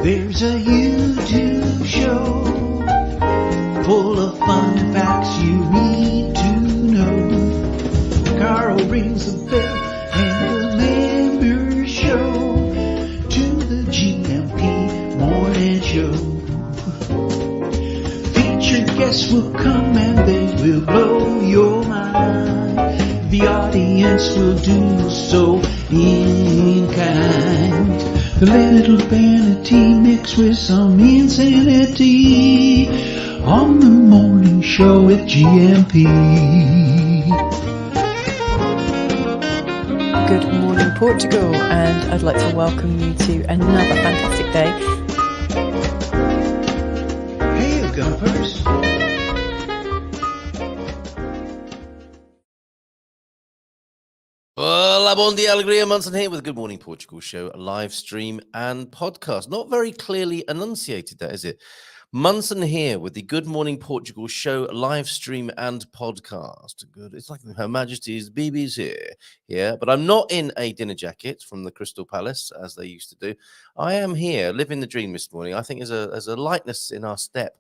There's a YouTube show full of fun facts you need to know. Carl rings the bell and the members show to the GMP morning show. Featured guests will come and they will blow your mind. The audience will do so in kind. The little vanity mixed with some insanity on the morning show with GMP. Good morning, Portugal, and I'd like to welcome you to another fantastic day. Hey, Gumpers. Hola, bon dia, alegria, Munson here with the Good Morning Portugal show, live stream and podcast. Not very clearly enunciated, that is it? Munson here with the Good Morning Portugal show, live stream and podcast. Good. It's like Her Majesty's BBC here, but I'm not in a dinner jacket from the Crystal Palace as they used to do. I am here, living the dream this morning. I think there's a lightness in our step.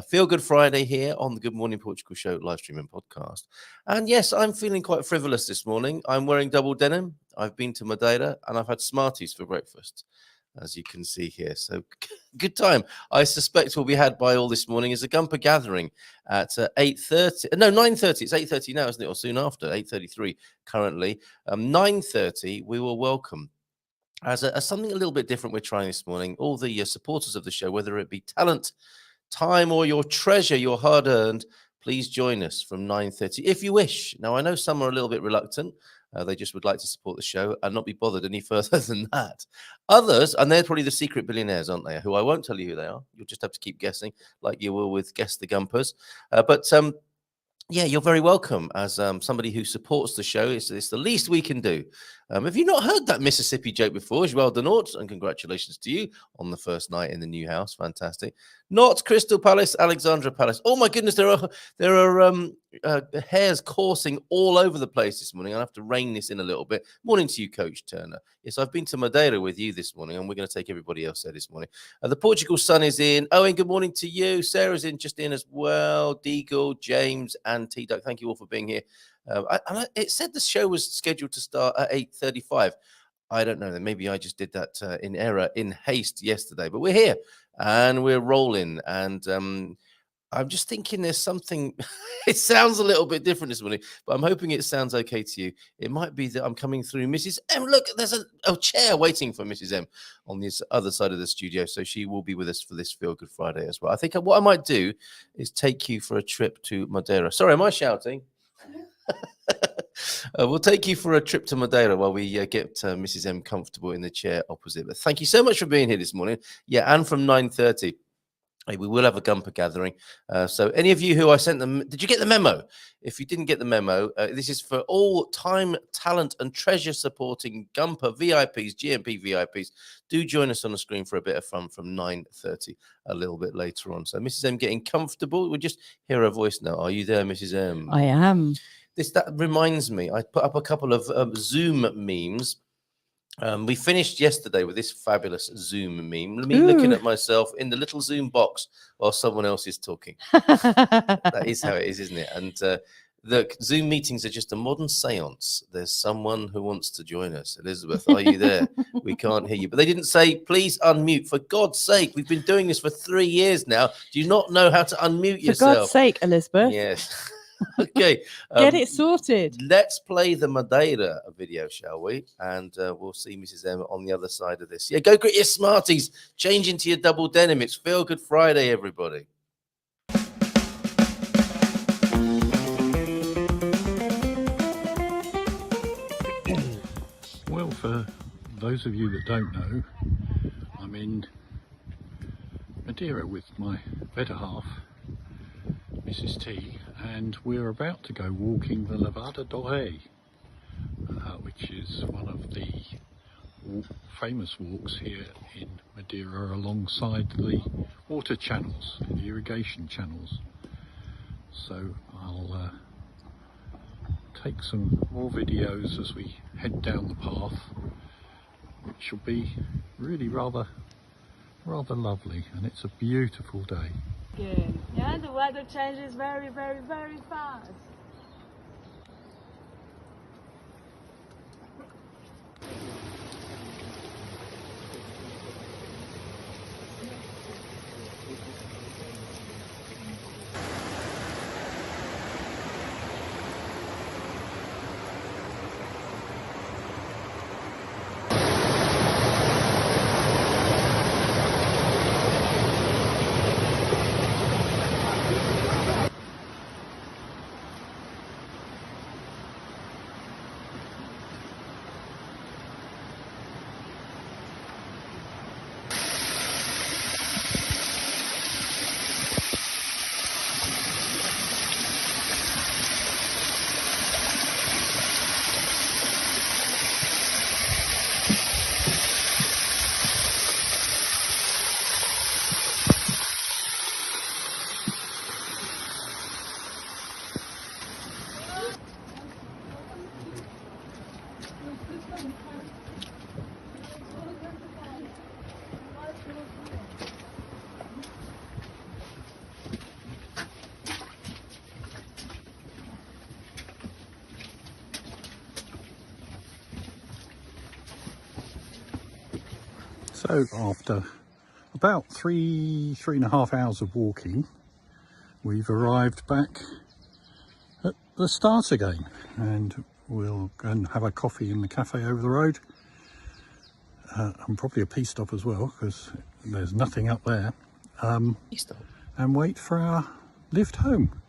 Feel Good Friday here on the Good Morning Portugal show, live stream and podcast. And yes, I'm feeling quite frivolous this morning. I'm wearing double denim. I've been to Madeira and I've had Smarties for breakfast, as you can see here. So good time. I suspect will be had by all this morning is a Gumper Gathering at 8:30. No, 9:30. It's 8:30 now, isn't it? Or soon after, 8:33 currently. 9:30, we will welcome as something a little bit different we're trying this morning, all the supporters of the show, whether it be talent, time, or your treasure, your hard-earned. Please join us from 9:30 if you wish. Now, I know some are a little bit reluctant. They just would like to support the show and not be bothered any further than that. Others, and they're probably the secret billionaires, aren't they? Who I won't tell you who they are. You'll just have to keep guessing, like you will with Guess the Gumpers. Yeah, you're very welcome as somebody who supports the show. It's the least we can do. Have you not heard that Mississippi joke before? Well done, and congratulations to you on the first night in the new house. Fantastic. Not Crystal Palace, Alexandra Palace. Oh my goodness, there are hairs coursing all over the place this morning. I'll have to rein this in a little bit. Morning to you, Coach Turner. Yes, I've been to Madeira with you this morning, and we're going to take everybody else there this morning. The Portugal sun is in. Owen, good morning to you. Sarah's just in as well. Deagle, James, and T-Duck. Thank you all for being here. It said the show was scheduled to start at 8:35. I don't know. Maybe I just did that in error, in haste yesterday. But we're here and we're rolling. And I'm just thinking there's something. It sounds a little bit different this morning, but I'm hoping it sounds okay to you. It might be that I'm coming through Mrs. M. Look, there's a chair waiting for Mrs. M on this other side of the studio. So she will be with us for this Feel Good Friday as well. I think what I might do is take you for a trip to Madeira. Sorry, am I shouting? We'll take you for a trip to Madeira while we get Mrs. M comfortable in the chair opposite. But thank you so much for being here this morning. Yeah, and from 9:30, we will have a Gumper Gathering. So any of you who I sent them, did you get the memo? If you didn't get the memo, this is for all time, talent, and treasure supporting Gumper VIPs, GMP VIPs. Do join us on the screen for a bit of fun from 9:30 a little bit later on. So Mrs. M getting comfortable. We'll just hear her voice now. Are you there, Mrs. M? I am. That reminds me, I put up a couple of Zoom memes. We finished yesterday with this fabulous Zoom meme. Me looking at myself in the little Zoom box while someone else is talking. That is how it is, isn't it? And look, Zoom meetings are just a modern seance. There's someone who wants to join us. Elizabeth, are you there? We can't hear you. But they didn't say, please unmute. For God's sake, we've been doing this for 3 years now. Do you not know how to unmute yourself? For God's sake, Elizabeth. Yes. Okay. Get it sorted. Let's play the Madeira video, shall we? And we'll see Mrs. M on the other side of this. Yeah, go get your Smarties. Change into your double denim. It's Feel Good Friday, everybody. Well, for those of you that don't know, I'm in Madeira with my better half, Mrs. T, and we're about to go walking the Louisa do Rei, which is one of the famous walks here in Madeira alongside the water channels, the irrigation channels. So I'll take some more videos as we head down the path, which will be really rather rather lovely, and it's a beautiful day. Good. Yeah, the weather changes very, very, very fast. So after about three and a half hours of walking, we've arrived back at the start again, and we'll go and have a coffee in the cafe over the road, and probably a pee stop as well, because there's nothing up there, and wait for our lift home.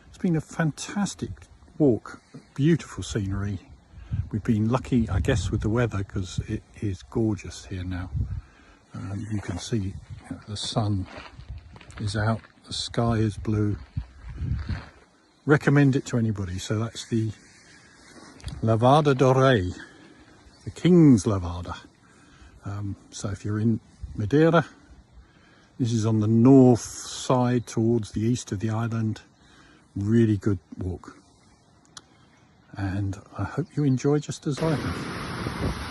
It's been a fantastic walk, beautiful scenery. We've been lucky, I guess, with the weather, because it is gorgeous here now. You can see the sun is out, the sky is blue. Recommend it to anybody. So that's the Lavada do Rei, the King's Lavada. So if you're in Madeira, this is on the north side towards the east of the island. Really good walk. And I hope you enjoy just as I have.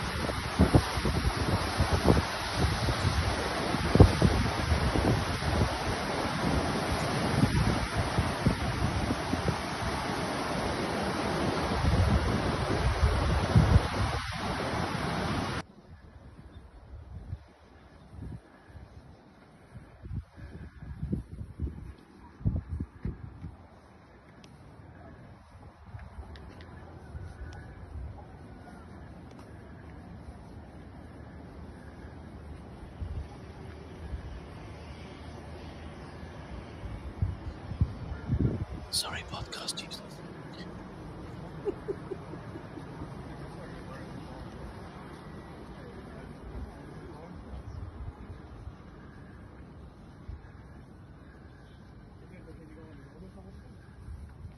Sorry, podcast users.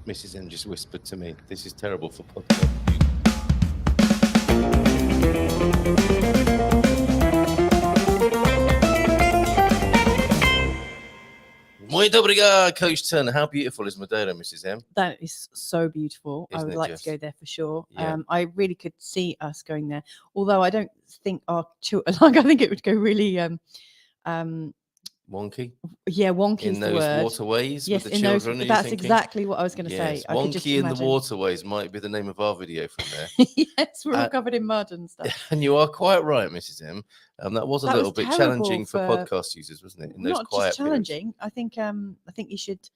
Mrs. M just whispered to me, this is terrible for podcast. Muito obrigado, Coach Turner. How beautiful is Madeira, Mrs. M? That is so beautiful. Isn't I would it like just? to go there for sure. Yeah. I really could see us going there, although I don't think our children, like, I think it would go really Wonky? yeah, wonky In is the those word. waterways Yes, with the in those, children? are you that's thinking? exactly what I was going to Yes, say. I could just Wonky in the imagine. waterways might be the name of our video from there. Yes, we're all Uh, covered in mud and stuff. And you are quite right, Mrs. M. That was a That little was bit terrible challenging for for- podcast users, wasn't it? In those Not quiet just challenging. I think you should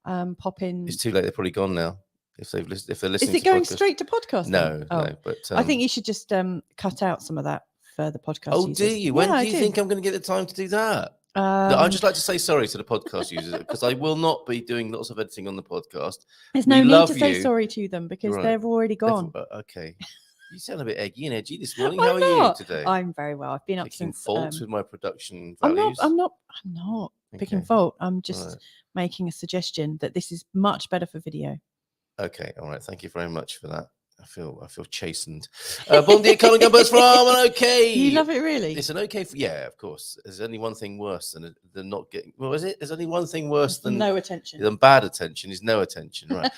pop in. periods. It's too late. They're probably gone now. If they're listening. Is it going straight to podcast? No, then? Oh. no. But I think you should just cut out some of that for the podcast. Oh, users. do you? When Yeah, do I you think I'm going to get the time to do that? I'd just like to say sorry to the podcast users, because I will not be doing lots of editing on the podcast. There's We no need love to say you. sorry to them because Right. they've already gone. Okay. You sound a bit eggy and edgy this morning. How I'm are not. you today? I'm very well. I've been up Picking since. faults with my production I'm values. not picking Okay. fault. I'm just Right. making a suggestion that this is much better for video. Okay, all right. Thank you very much for that. I feel chastened. Bon dia, Colin Gumbers from an okay. You love it, really? It's an okay. Yeah, of course. There's only one thing worse than not getting. Well, is it? There's only one thing worse than no attention. Than bad attention is no attention, right?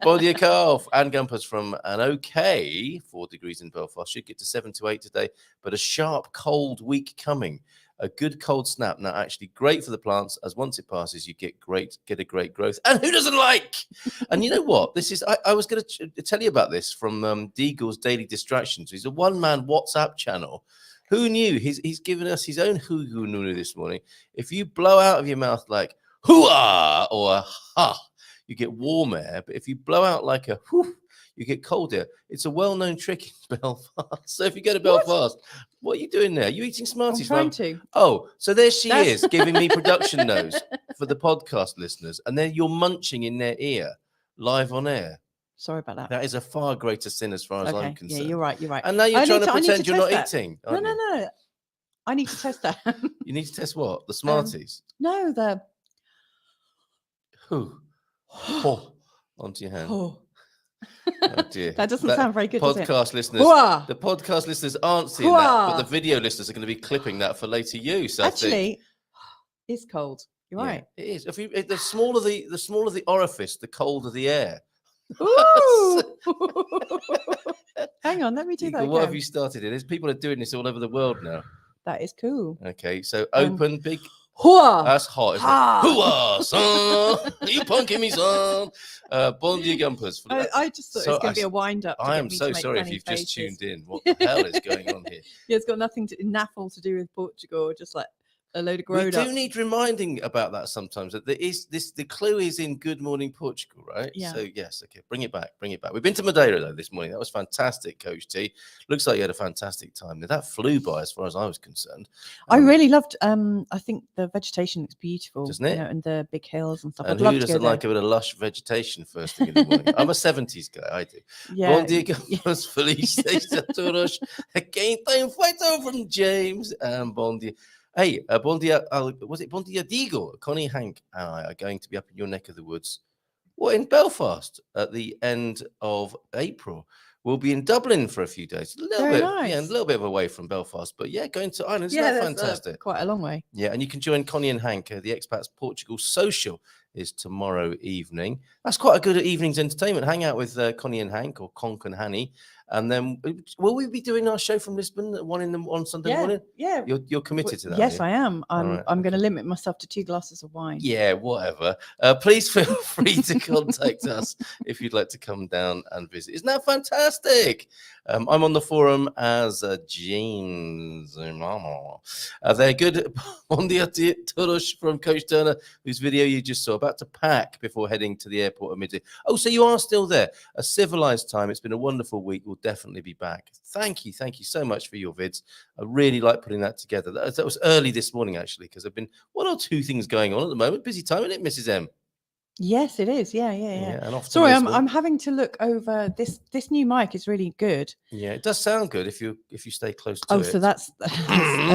Bon dia, Carl and Gumpers from an okay 4 degrees in Belfast. Should get to 7 to 8 today, but a sharp cold week coming. A good cold snap. Now, actually great for the plants, as once it passes, you get a great growth. And who doesn't like? And you know what? This is, I was going to tell you about this from Deagle's Daily Distractions. He's a one-man WhatsApp channel. Who knew? He's given us his own hoo-hoo this morning. If you blow out of your mouth like hoo-ah or a ha, you get warm air. But if you blow out like a whoo, you get cold air. It's a well-known trick in Belfast. So if you go to Belfast, what are you doing there? Are you eating Smarties? I'm trying to. Oh, so there she is giving me production notes for the podcast listeners. And then you're munching in their ear live on air. Sorry about that. That is a far greater sin as far as I'm concerned. Yeah, you're right. You're right. And now you're trying to pretend you're not eating. No. I need to test that. You need to test what? The Smarties? No, the... Who? Oh, onto your hand. Oh. Oh dear. That doesn't sound very good, podcast does it? listeners, Hooah! The podcast listeners aren't seeing that, but the Hooah! video listeners are going to be clipping that for later use. Actually, it's cold. You're right. It is. The smaller the orifice, the colder the air. Ooh! Hang on, let me do that. What again. have you started in? People are doing this all over the world now. That is cool. Okay, so open big. Hooah! That's hot, isn't it? Hooah, son! Are you punking me, son? Bon dia Gumpers. I just thought it was going to be a wind up. I am so sorry if you've just tuned in. What the hell is going on here? Yeah, it's got nothing to naffle to do with Portugal, just like a load of grown-ups. We do need reminding about that sometimes. That the clue is in Good Morning Portugal, right? Yeah. So yes, okay, bring it back. We've been to Madeira though this morning. That was fantastic, Coach T. Looks like you had a fantastic time there. That flew by as far as I was concerned. I really loved. I think the vegetation looks beautiful, doesn't it? And the big hills and stuff. And I'd love who to go doesn't like a bit of lush vegetation first thing in the morning? I'm a 70s guy. I do. Yeah. Bon dia, Gumpers. Feliz a todos. Again, time fighter from James and bon dia. Hey, bon dia, was it bon dia Deagle? Connie, Hank and I are going to be up in your neck of the woods. What, in Belfast at the end of April? We'll be in Dublin for a few days. A little Very bit, nice. yeah, a little bit away from Belfast, but yeah, going to Ireland. Isn't that fantastic? Quite a long way. Yeah, and you can join Connie and Hank. The Expats Portugal Social is tomorrow evening. That's quite a good evening's entertainment. Hang out with Connie and Hank, or Conk and Hanny. And then will we be doing our show from Lisbon at on Sunday morning? Yeah. You're committed to that? Yes, I am. I'm right, going to limit myself to 2 glasses of wine. Yeah, whatever. Please feel free to contact us if you'd like to come down and visit. Isn't that fantastic? I'm on the forum as James. They're good. On the Turush from Coach Turner, whose video you just saw, about to pack before heading to the airport at midday. Oh, so you are still there. A civilized time. It's been a wonderful week. We'll definitely be back. Thank you so much for your vids. I really like putting that together. That was early this morning, actually, because I've been 1 or 2 things going on at the moment. Busy time, isn't it, Mrs. M? Yes, it is. Yeah. And off to Sorry, Lisbon. I'm having to look over this. This new mic is really good. Yeah, it does sound good if you stay close to it. Oh, so that's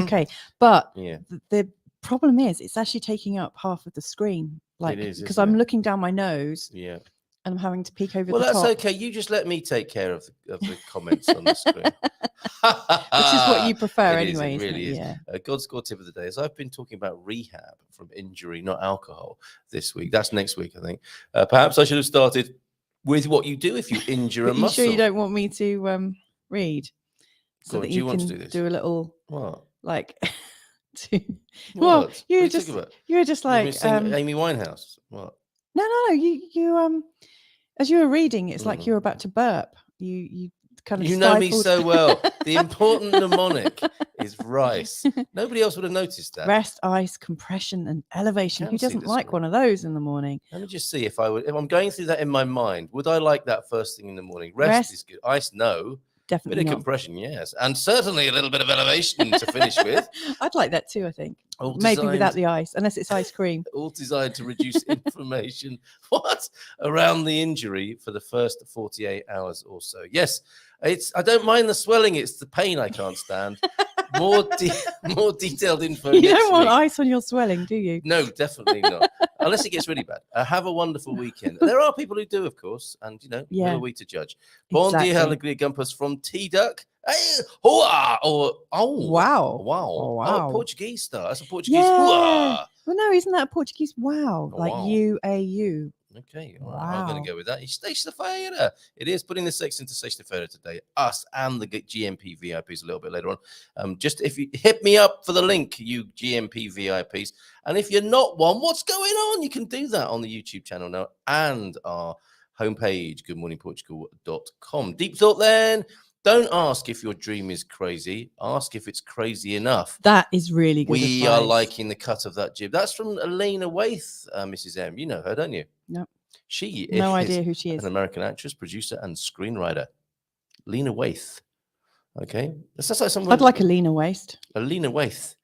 okay. But yeah, the problem is it's actually taking up half of the screen. Like, because I'm looking down my nose. Yeah. And I'm having to peek over well, the top. Well, that's okay. You just let me take care of the comments on the screen. Which is what you prefer anyway. It really is. Yeah. God score tip of the day is I've been talking about rehab from injury, not alcohol, this week. That's next week, I think. Perhaps I should have started with what you do if you injure a muscle. You sure you don't want me to read? So that you want can to do this? Do a little what? Like well, you're just like Amy Winehouse. What? No, you as you were reading, it's like you were about to burp. You kind of know me so well. The important mnemonic is rice. Nobody else would have noticed that. Rest, ice, compression, and elevation. Who doesn't like one of those in the morning? Let me just see if I'm going through that in my mind. Would I like that first thing in the morning? Rest is good. Ice, no. Definitely bit of compression, yes, and certainly a little bit of elevation to finish with. I'd like that too. I think maybe without the ice, unless it's ice cream. All designed to reduce inflammation. What around the injury for the first 48 hours or so? Yes, I don't mind the swelling. It's the pain I can't stand. More detailed info. You don't want ice on your swelling, do you? No, definitely not. Unless it gets really bad. Have a wonderful weekend. There are people who do, of course, and who are we to judge? Bon dia, alegria, Gumpers from T-Duck. Hey, hooah! Wow. Portuguese style. That's a Portuguese hooah. Well, no, isn't that a Portuguese wow? Like wow. U-A-U. Okay, all right, I'm going to go with that. Sexta-feira. It is putting the sex into Sexta-feira today. Us and the GMP VIPs a little bit later on. Just if you hit me up for the link, you GMP VIPs. And if you're not one, what's going on? You can do that on the YouTube channel now and our homepage, goodmorningportugal.com. Deep thought then. Don't ask if your dream is crazy. Ask if it's crazy enough. That is really good We advice. are liking the cut of that jib. That's from Elena Waith, Mrs. M. You know her, don't you? No. She No is idea who she is. an American actress, producer, and screenwriter. Lena Waith. Okay. That's like someone. I'd like a leaner waist. A Lena Waith.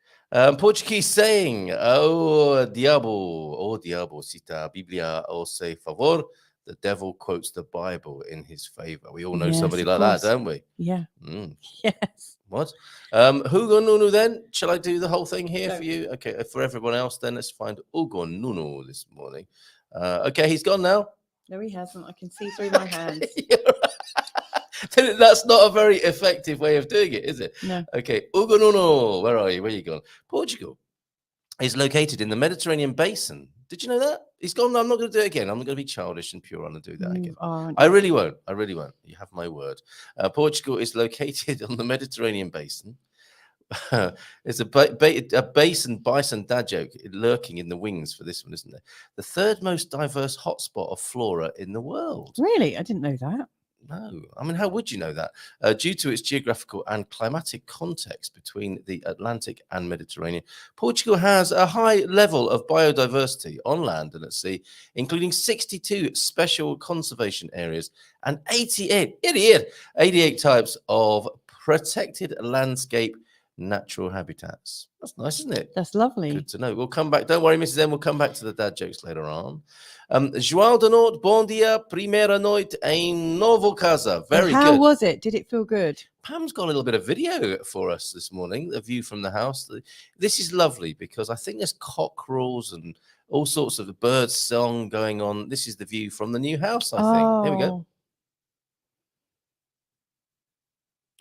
Portuguese saying, oh diabo, cita a Biblia o se favor. The devil quotes the Bible in his favor. We all know Yes, somebody of like course. that, don't we? Yeah. Mm. Yes. What? Hugo Nunu then? Shall I do the whole thing here No. for you? Okay, for everyone else then, let's find Hugo Nunu this morning. Okay, he's gone now. No, he hasn't. I can see through my hands. That's not a very effective way of doing it, is it? No. Okay, Hugo Nunu, where are you? Where are you gone? Portugal is located in the Mediterranean basin. Did you know that? He's gone. I'm not going to do it again. I'm not going to be childish and pure and do that again. I really won't. I really won't. You have my word. Portugal is located on the Mediterranean basin. It's a basin bison dad joke lurking in the wings for this one, isn't there? The third most diverse hotspot of flora in the world. Really? I didn't know that. No, I mean, how would you know that? Due to its geographical and climatic context between the Atlantic and Mediterranean, Portugal has a high level of biodiversity on land and at sea, including 62 special conservation areas and 88 types of protected landscape natural habitats. That's nice, isn't it? That's lovely. Good to know. We'll come back. Don't worry, Mrs. M. We'll come back to the dad jokes later on. João de Norte, bom dia, primeira noite em Novo Casa. Very good. How was it? Did it feel good? Pam's got a little bit of video for us this morning, a view from the house. This is lovely because I think there's cockerels and all sorts of bird song going on. This is the view from the new house, I think. Here we go.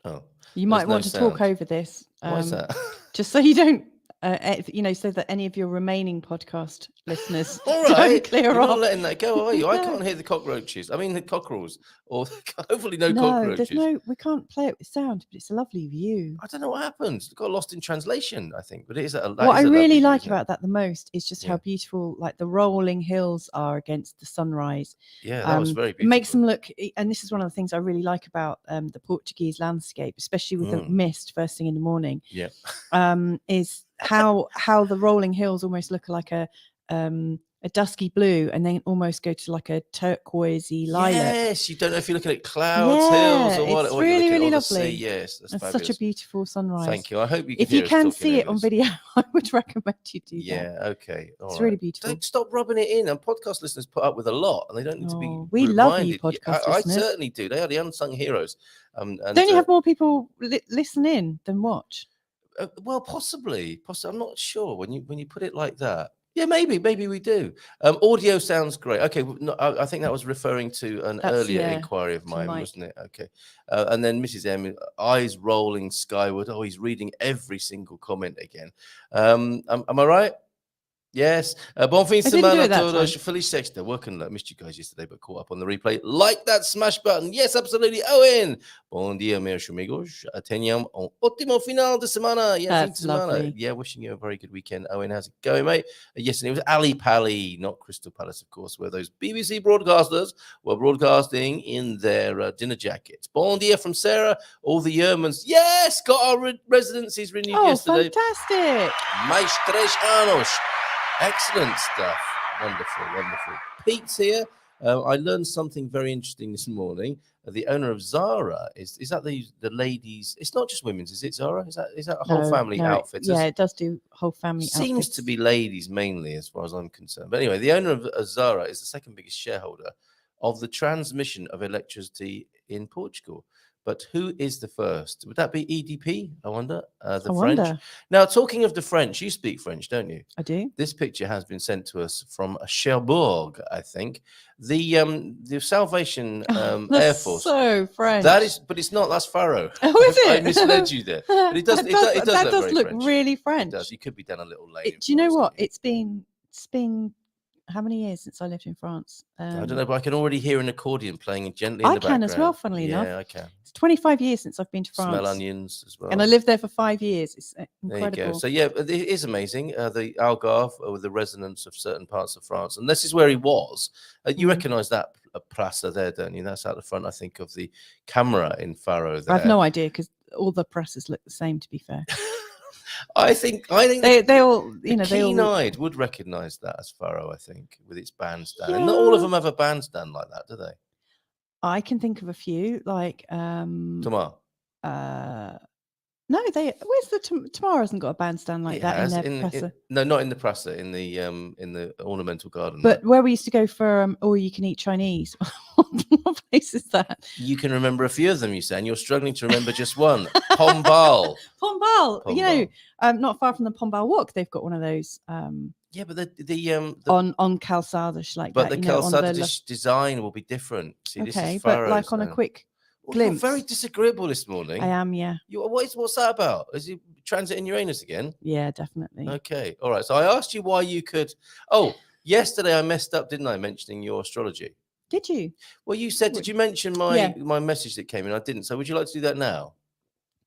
Oh. You might want to talk over this. Why is that? Just so you don't, so that any of your remaining podcast listeners All don't right. clear You're off. not letting that go, are you? I No. can't hear the cockroaches. I mean, the cockerels. Or hopefully no No, cockroaches. we can't play it with sound, but it's a lovely view. I don't know what happened. It got lost in translation, I think. But it is What I really like about that the most is just how beautiful, like the rolling hills are against the sunrise. Yeah, that was very beautiful. It makes them look, and this is one of the things I really like about the Portuguese landscape, especially with the mist first thing in the morning. Yeah, is how the rolling hills almost look like a dusky blue and then almost go to like a turquoisey lilac. Yes, you don't know if you're looking at clouds, hills, or what. It's or really, you're really looking at the lovely. sea. Yes, that's It's fabulous. such a beautiful sunrise. Thank you. I hope you can if you hear us can talking see it over on this. video, I would recommend you do that. Yeah, okay. All It's right. really beautiful. Don't stop rubbing it in. And podcast listeners put up with a lot, and they don't need to be. We love you, reminded. podcast I listeners. certainly do. They are the unsung heroes. And, Don't you have more people listen in than watch? well, possibly. I'm not sure when you put it like that. Yeah, maybe we do. Audio sounds great. Okay, no, I think that was referring to an earlier inquiry of mine, wasn't it? Okay, and then Mrs. M, eyes rolling skyward. Oh, he's reading every single comment again. Am I right? Yes. Bom fim de semana a todos. Feliz sexta. Working late. Missed you guys yesterday, but caught up on the replay. Like that smash button. Yes, absolutely. Owen. Bom dia, meus amigos. Tenham ótimo final de semana. Yeah, that's lovely. Yeah, wishing you a very good weekend. Owen, how's it going, mate? Yes, and it was Ali Pally, not Crystal Palace, of course, where those BBC broadcasters were broadcasting in their dinner jackets. Bom dia from Sarah. All the Yermans. Yes, got our residencies renewed yesterday. Fantastic. Mais 3 anos. Excellent stuff. Wonderful. Pete's here. I learned something very interesting this morning. The owner of Zara is that the ladies? It's not just women's, is it? Zara? Is that a whole family outfit? Yeah, it does do whole family. Seems to be ladies mainly, as far as I'm concerned. But anyway, the owner of Zara is the second biggest shareholder of the transmission of electricity in Portugal. But who is the first? Would that be EDP? I wonder. The French. Now, talking of the French, you speak French, don't you? I do. This picture has been sent to us from Cherbourg, I think. The Salvation Air Force. So French. That is, but it's not. That's Faro. Oh, is it? I misled you there. But it does. That does look French. really French. It does. You could be down a little lane. Do you know what? It's been how many years since I lived in France? I don't know, but I can already hear an accordion playing gently in I the can background. as well, funnily enough. Yeah, I can. It's 25 years since I've been to France. Smell onions as well. And I lived there for 5 years. It's There you incredible. go. So yeah, it is amazing. The Algarve with the resonance of certain parts of France, and this is where he was. You recognise that plaza there, don't you? That's out the front, I think, of the camera in Faro. There. I've no idea because all the presses look the same. To be fair, I think they all, you know, they all. keen-eyed would recognise that as Faro. I think with its bandstand, and not all of them have a bandstand like that, do they? I can think of a few, like Tomorrow. No, where's the Tamar hasn't got a bandstand like that in their presser. No, not in the presser, in the ornamental garden. But where we used to go for all you can eat Chinese, what place is that? You can remember a few of them, you say, and you're struggling to remember just one. Pombal. Pombal. You know, not far from the Pombal Walk, they've got one of those. Yeah, but on calçadas like but that. But the calçada design will be different. See, okay, this is but like on a quick glimpse. You're very disagreeable this morning. I am, yeah. What's that about? Is it transit in Uranus again? Yeah, definitely. Okay, all right. So I asked you why you could. Oh, yesterday I messed up, didn't I? Mentioning your astrology. Did you? Well, you said. Did you mention my message that came in? I didn't. So would you like to do that now?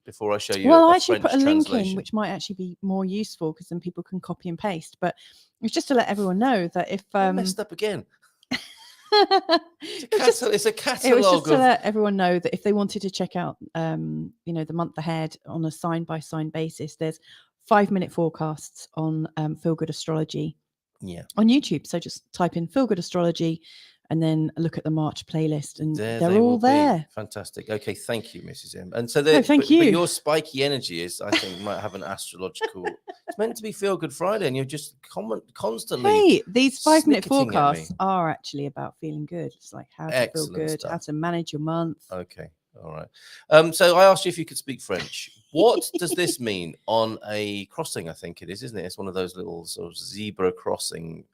Before I show you. Well, I actually put a link in, which might actually be more useful because then people can copy and paste. But it's just to let everyone know that if messed up again. It's a catalogue. It was just to let everyone know that if they wanted to check out, you know, the month ahead on a sign by sign basis, there's 5-minute forecasts on Feel Good Astrology. Yeah. On YouTube. So just type in Feel Good Astrology and then look at the March playlist, and they're all there. Fantastic. Okay, thank you, Mrs. M. And so, thank you. But your spiky energy is, I think, might have an astrological. It's meant to be Feel Good Friday, and you're just constantly. Hey, these 5-minute forecasts are actually about feeling good. It's like how to feel good, how to manage your month. Okay, all right. So I asked you if you could speak French. What does this mean on a crossing? I think it is, isn't it? It's one of those little sort of zebra crossing.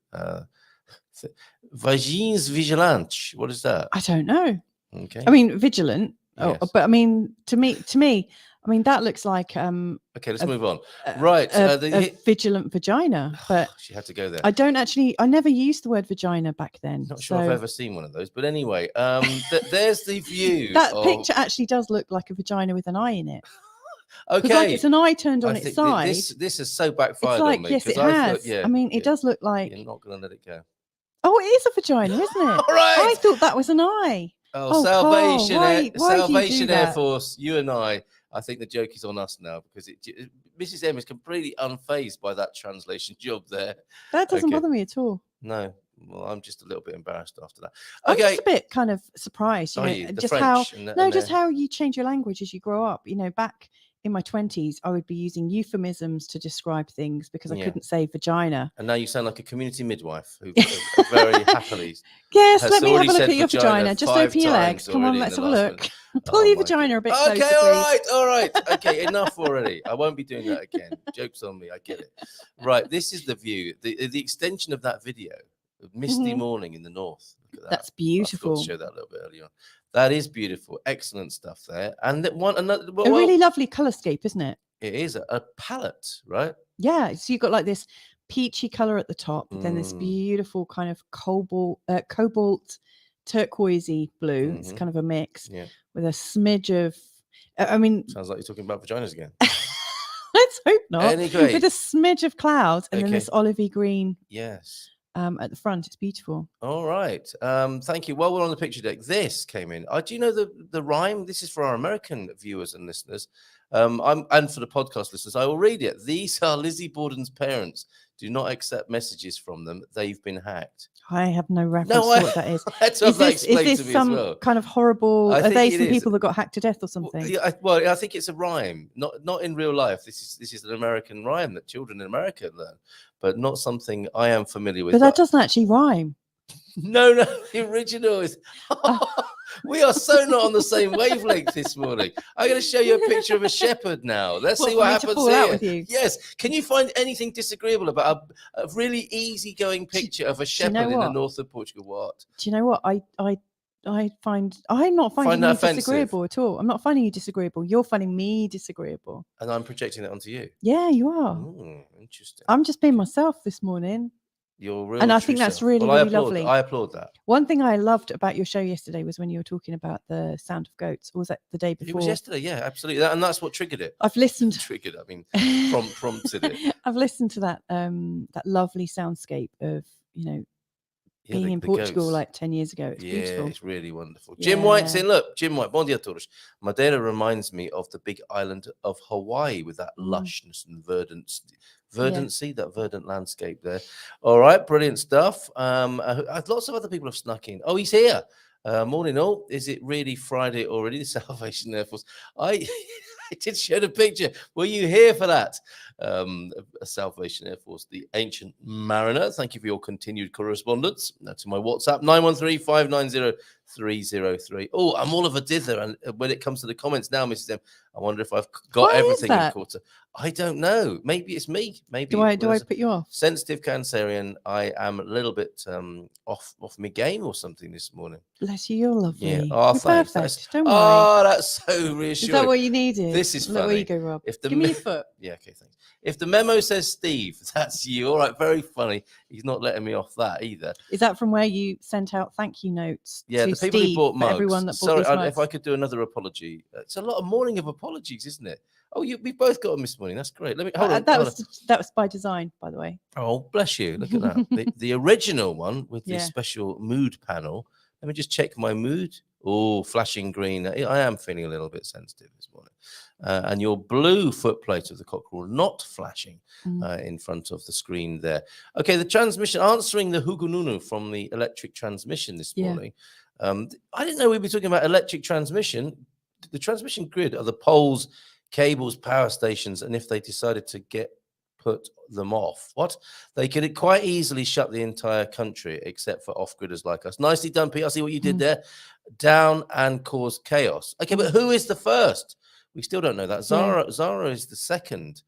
Vagines vigilante. What is that? I don't know. Okay. I mean, vigilant. Yes. But I mean, to me, I mean, that looks like okay, let's move on. Right. A vigilant vagina. But she had to go there. I never used the word vagina back then. Not sure I've ever seen one of those. But anyway, there's the view. That picture actually does look like a vagina with an eye in it. Okay. Like it's an eye turned on its side. This has so backfired it's like, on me. Yes, it has. I mean, it does look like. You're not going to let it go. Oh, it is a vagina, isn't it? All right. I thought that was an eye. Oh, Salvation, why Salvation Air Force. You and I think the joke is on us now because Mrs. M is completely unfazed by that translation job there. That doesn't bother me at all. No. Well, I'm just a little bit embarrassed after that. Okay. I'm just a bit kind of surprised, just how you change your language as you grow up. You know, back in my 20s, I would be using euphemisms to describe things because I couldn't say vagina. And now you sound like a community midwife who very happily. Yes, let me have a look at your vagina. Just open your legs. Come on, let's have a look. Pull your vagina a bit closer. Okay, all right. Okay, enough already. I won't be doing that again. Joke's on me. I get it. Right, this is the view. The extension of that video. Misty morning in the north. Look at that. That's beautiful. I show that a little bit earlier on. That is beautiful. Excellent stuff there. And a really lovely colorscape, isn't it? It is a palette, right? Yeah. So you've got like this peachy color at the top, then this beautiful kind of cobalt turquoisey blue. It's kind of a mix with a smidge of. I mean, sounds like you're talking about vaginas again. Let's hope not. Anyway. With a smidge of clouds and then this olivey green. Yes. At the front, it's beautiful. All right. Thank you. While we're on the picture deck, this came in. Do you know the rhyme? This is for our American viewers and listeners. And for the podcast listeners, I will read it. These are Lizzie Borden's parents. Do not accept messages from them. They've been hacked. I have no reference to what that is. Is this some kind of horrible? Are they some people that got hacked to death or something? Well, I think it's a rhyme. Not in real life. This is an American rhyme that children in America learn, but not something I am familiar with. But that doesn't actually rhyme. No, the original is. We are so not on the same wavelength this morning. I'm going to show you a picture of a shepherd now. Let's see what happens here. Yes. Can you find anything disagreeable about a really easygoing picture of a shepherd in the north of Portugal? What? Do you know what? I'm not finding you disagreeable at all. I'm not finding you disagreeable. You're finding me disagreeable. And I'm projecting that onto you. Yeah, you are. Interesting. I'm just being myself this morning. Your real and I true think that's self. really, Well, really lovely. I applaud that. One thing I loved about your show yesterday was when you were talking about the sound of goats. Or was that the day before? It was yesterday, yeah, absolutely. And that's what triggered it. I've listened. Triggered, I mean, prompted it. I've listened to that that lovely soundscape of, you know, being in Portugal goats. like 10 years ago. It's beautiful. It's really wonderful. Jim White's in. Look, Jim White. Bom dia, todos. Madeira reminds me of the big island of Hawaii with that lushness and verdancy, that verdant landscape there. All right, brilliant stuff. Lots of other people have snuck in. Oh, he's here. Morning all. Is it really Friday already? The Salvation Air Force. I did show the picture. Were you here for that? Salvation Air Force, the ancient mariner. Thank you for your continued correspondence. That's my WhatsApp 913-590-303. Oh, I'm all of a dither, and when it comes to the comments now, Mrs. M, I wonder if I've got everything in quarter. I don't know. Maybe it's me. Maybe do I put you off? Sensitive Cancerian. I am a little bit off my game or something this morning. Bless you. You're lovely. Yeah. Oh, you're thanks. Perfect. Don't worry. Oh, that's so reassuring. Is that what you needed? This is funny. Where you go, Rob. Give me your foot. Yeah. Okay. Thanks. If the memo says Steve, that's you. All right. Very funny. He's not letting me off that either. Is that from where you sent out thank you notes? Yeah, to the people Steve, who bought mugs. Everyone that bought Sorry, these mugs. if I could do another apology. It's a lot of morning of apologies, isn't it? Oh, we've both got them this morning. That's great. Let me hold on. That was by design, by the way. Oh, bless you. Look at that. the original one with the special mood panel. Let me just check my mood. Oh, flashing green. I am feeling a little bit sensitive this morning. And your blue footplate of the cockerel not flashing in front of the screen there. Okay, the transmission, answering the Hugununu from the electric transmission this morning. I didn't know we'd be talking about electric transmission. The transmission grid are the poles, cables, power stations, and if they decided to put them off, they could quite easily shut the entire country except for off-gridders like us. Nicely done, Pete. I see what you did there. Down and cause chaos. Okay, but who is the first? We still don't know that. Zara is the second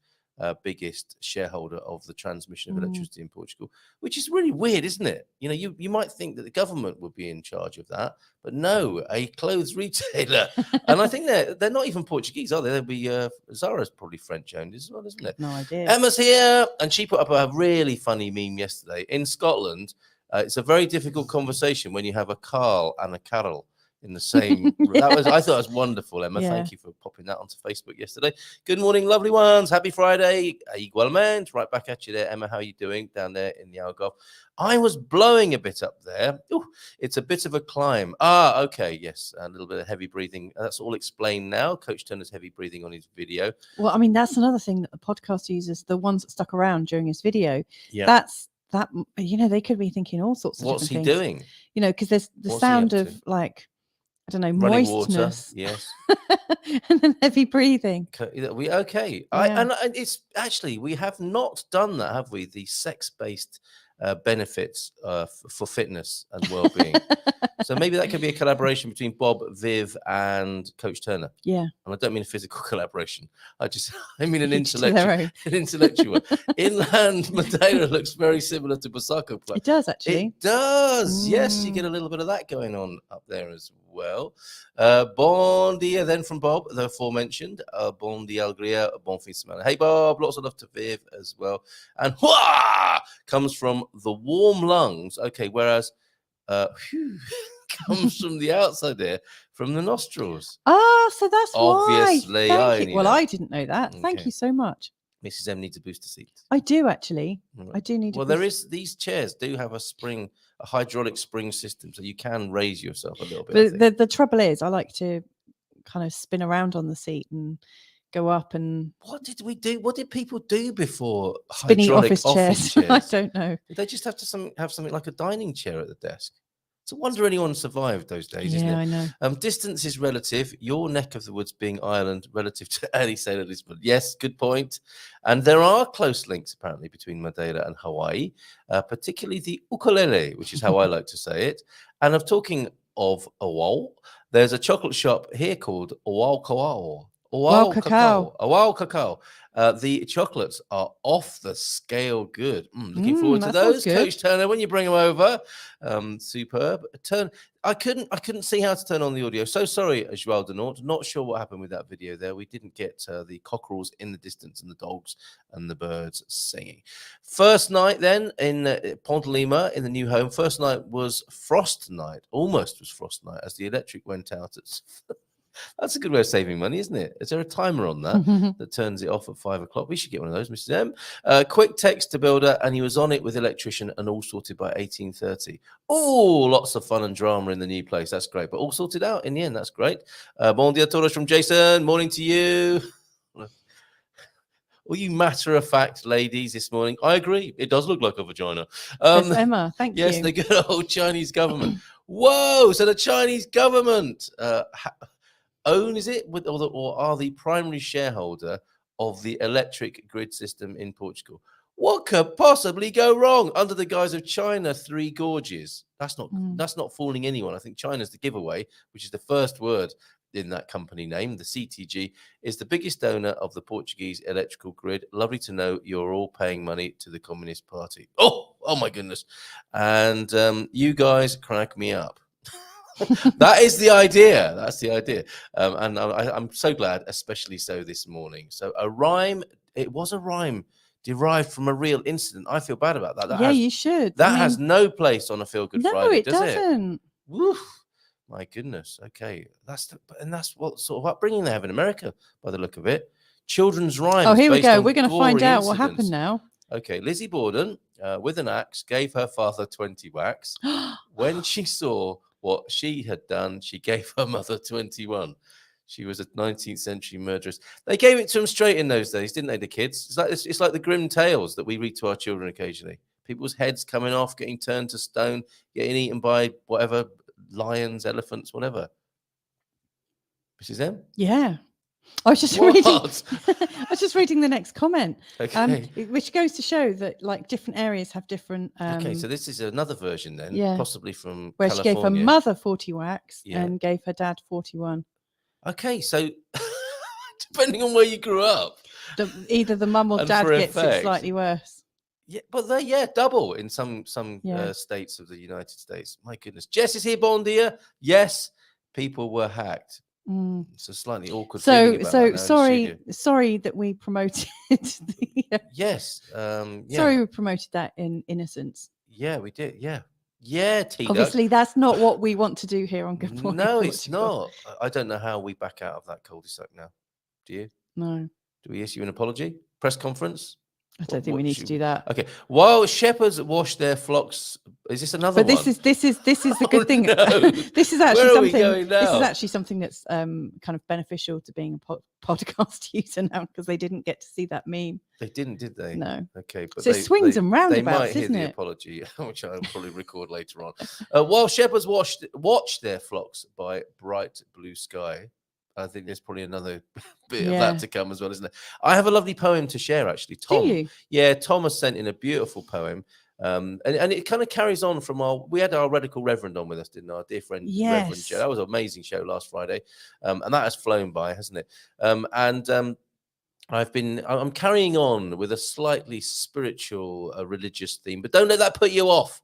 biggest shareholder of the transmission of electricity in Portugal, which is really weird, isn't it? You know, you might think that the government would be in charge of that, but no, a clothes retailer. And I think they're not even Portuguese, are they? They'll be Zara's probably French owned as well, isn't it? No idea. Emma's here, and she put up a really funny meme yesterday. In Scotland, it's a very difficult conversation when you have a Carl and a Carol in the same. I thought it was wonderful, Emma. Thank you for popping that onto Facebook yesterday. Good morning, lovely ones. Happy Friday. Igualmente. Right back at you there, Emma. How are you doing down there in the Algarve? I was blowing a bit up there. Ooh, it's a bit of a climb. Okay. Yes. A little bit of heavy breathing. That's all explained now. Coach Turner's heavy breathing on his video. Well, I mean, that's another thing that the podcast users, the ones that stuck around during his video. Yeah. That, you know, they could be thinking all sorts of What's he different things. doing? You know, because there's the sound of like, I don't know, running moistness. Water, yes. And then heavy breathing. Okay. And it's actually, we have not done that, have we? The sex-based benefits for fitness and well-being. So maybe that could be a collaboration between Bob, Viv, and Coach Turner. Yeah. And I don't mean a physical collaboration. I mean an intellectual. Inland Madeira looks very similar to Basako. It does, actually. It does. Yes, you get a little bit of that going on up there as well. Bon dia then from Bob, the aforementioned. Bon dia, Algria, bon fin de semana. Hey, Bob, lots of love to Viv as well. And comes from the warm lungs. Okay, whereas comes from the outside there, from the nostrils. So that's obviously why. Well, I didn't know that. Okay. Thank you so much. Mrs. M needs a booster seat. I do actually. I do need. Well, these chairs do have a hydraulic spring system, so you can raise yourself a little bit. But the trouble is, I like to kind of spin around on the seat and go up and. What did we do? What did people do before spinning office chairs? I don't know. Did they just have to have something like a dining chair at the desk? It's a wonder anyone survived those days, isn't it? Yeah, I know. Distance is relative. Your neck of the woods being Ireland relative to early sailor Lisbon. Yes, good point. And there are close links, apparently, between Madeira and Hawaii, particularly the ukulele, which is how I like to say it. And talking of Awal, there's a chocolate shop here called Awal Kawao. Wow, cacao. Wow, cacao. The chocolates are off the scale good. Looking forward to those, Coach Turner, when you bring them over. Superb. I couldn't see how to turn on the audio. So sorry, Joel Denort. Not sure what happened with that video there. We didn't get the cockerels in the distance and the dogs and the birds singing. First night then in Pont Lima in the new home. First night was frost night. Almost was frost night as the electric went out at... That's a good way of saving money, isn't it? Is there a timer on that that turns it off at 5 o'clock? We should get one of those, Mrs. M. Quick text to builder, and he was on it with electrician and all sorted by 18:30. Oh, lots of fun and drama in the new place. That's great. But all sorted out in the end. That's great. Bon dia todos from Jason. Morning to you. All you matter-of-fact ladies this morning. I agree. It does look like a vagina. Yes, Emma, thank you. Yes, the good old Chinese government. Whoa, so the Chinese government... is it or are the primary shareholder of the electric grid system in Portugal? What could possibly go wrong under the guise of China Three Gorges? That's not fooling anyone. I think China's the giveaway, which is the first word in that company name. The CTG is the biggest owner of the Portuguese electrical grid. Lovely to know you're all paying money to the Communist Party. Oh my goodness. And you guys crack me up. That is the idea. That's the idea. And I'm so glad, especially so this morning. So it was a rhyme derived from a real incident. I feel bad about that. You should. That has no place on a Feel Good Friday. No, it doesn't. Woof. My goodness. Okay. That's what sort of upbringing they have in America, by the look of it. Children's rhymes. Oh, here we go. We're going to find out what happened now. Okay. Lizzie Borden, with an axe, gave her father 20 whacks. When she saw what she had done, she gave her mother 21. She was a 19th century murderess. They gave it to them straight in those days, didn't they, the kids? It's like the grim tales that we read to our children occasionally. People's heads coming off, getting turned to stone, getting eaten by whatever, lions, elephants, whatever. Mrs. M? Yeah. I was just reading. I was just reading the next comment, which goes to show that like different areas have different. Okay, so this is another version then, possibly from where California. She gave her mother 40 whacks and gave her dad 41. Okay, so depending on where you grew up, either the mum or dad gets it slightly worse. Yeah, but they're double in some states of the United States. My goodness, Jess is here, bon dia. Yes, people were hacked. It's a slightly awkward. So sorry that we promoted. Yes. Sorry we promoted that in innocence. Yeah, we did. Yeah, T-Duck. Obviously, that's not what we want to do here on Good Morning No, Portugal. it's not. I don't know how we back out of that cul-de-sac now. Do you? No. Do we issue an apology? Press conference? I don't think we need to do that. Okay. While shepherds wash their flocks, is this another one? But this is the good thing. No. This is actually Where are something. We going now? This is actually something that's kind of beneficial to being a podcast user now, because they didn't get to see that meme. They didn't, did they? No. Okay, but so swings and roundabouts, they might hear the apology, which I'll probably record later on. While shepherds watch their flocks by bright blue sky. I think there's probably another bit of that to come as well, isn't it? I have a lovely poem to share, actually. Tom, do you? Yeah, Tom has sent in a beautiful poem. And it kind of carries on from we had our Radical Reverend on with us, didn't our dear friend Reverend Joe? That was an amazing show last Friday. And that has flown by, hasn't it? I'm carrying on with a slightly spiritual, religious theme, but don't let that put you off.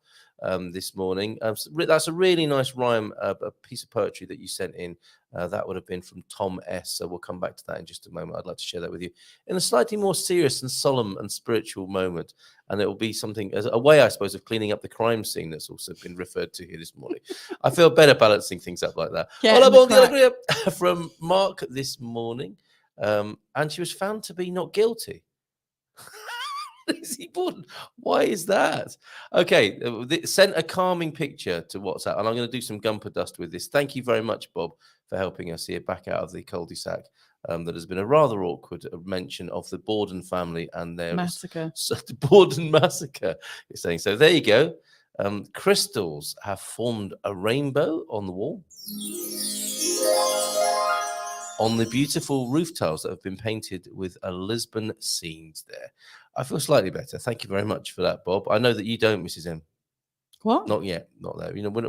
This morning. That's a really nice rhyme, a piece of poetry that you sent in. That would have been from Tom S. So we'll come back to that in just a moment. I'd like to share that with you in a slightly more serious and solemn and spiritual moment. And it will be something as a way, I suppose, of cleaning up the crime scene that's also been referred to here this morning. I feel better balancing things up like that. Hola, from Mark this morning. And she was found to be not guilty. Why is that? Okay, sent a calming picture to WhatsApp, and I'm going to do some Gumper dust with this. Thank you very much, Bob, for helping us here back out of the cul-de-sac. That has been a rather awkward mention of the Borden family and their massacre. The Borden massacre. You're saying so. There you go. Crystals have formed a rainbow on the wall. On the beautiful roof tiles that have been painted with a Lisbon scenes there. I feel slightly better. Thank you very much for that, Bob. I know that you don't, Mrs. M. What? Not yet. Not there. You know, we're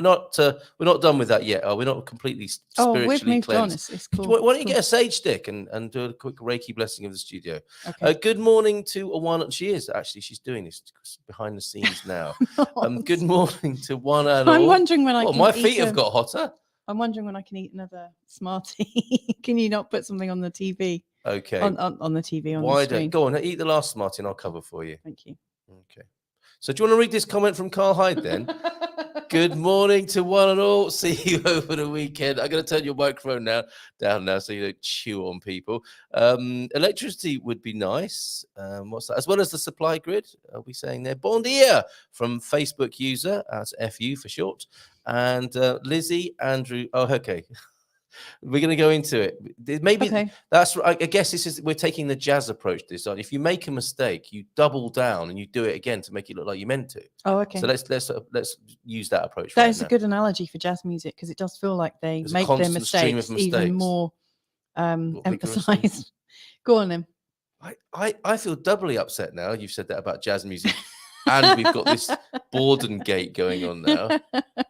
not done with that yet. We're not completely spiritually we've moved cleansed. on. It's cool. Why don't you get a sage stick and do a quick Reiki blessing of the studio? Okay. Good morning to Awana. She's doing this behind the scenes now. Good morning to one and all. I'm wondering when I can my feet have got hotter. I'm wondering when I can eat another Smartie. Can you not put something on the TV? Okay. On the TV on Why the screen. Go on, eat the last Smartie and I'll cover for you. Thank you. Okay. So do you want to read this comment from Carl Hyde then? Good morning to one and all. See you over the weekend. I'm going to turn your microphone down now so you don't chew on people. Electricity would be nice. What's that? As well as the supply grid. I'll be saying there. Bon dia from Facebook user. That's FU for short. And Lizzie, Andrew. Oh, okay. We're going to go into it. Maybe that's. I guess we're taking the jazz approach to this. If you make a mistake, you double down and you do it again to make it look like you meant to. Oh, okay. So let's use that approach. That is a good analogy for jazz music because it does feel like they make their mistakes even more emphasized. Go on, then. I feel doubly upset now. You've said that about jazz music. And we've got this Borden gate going on now.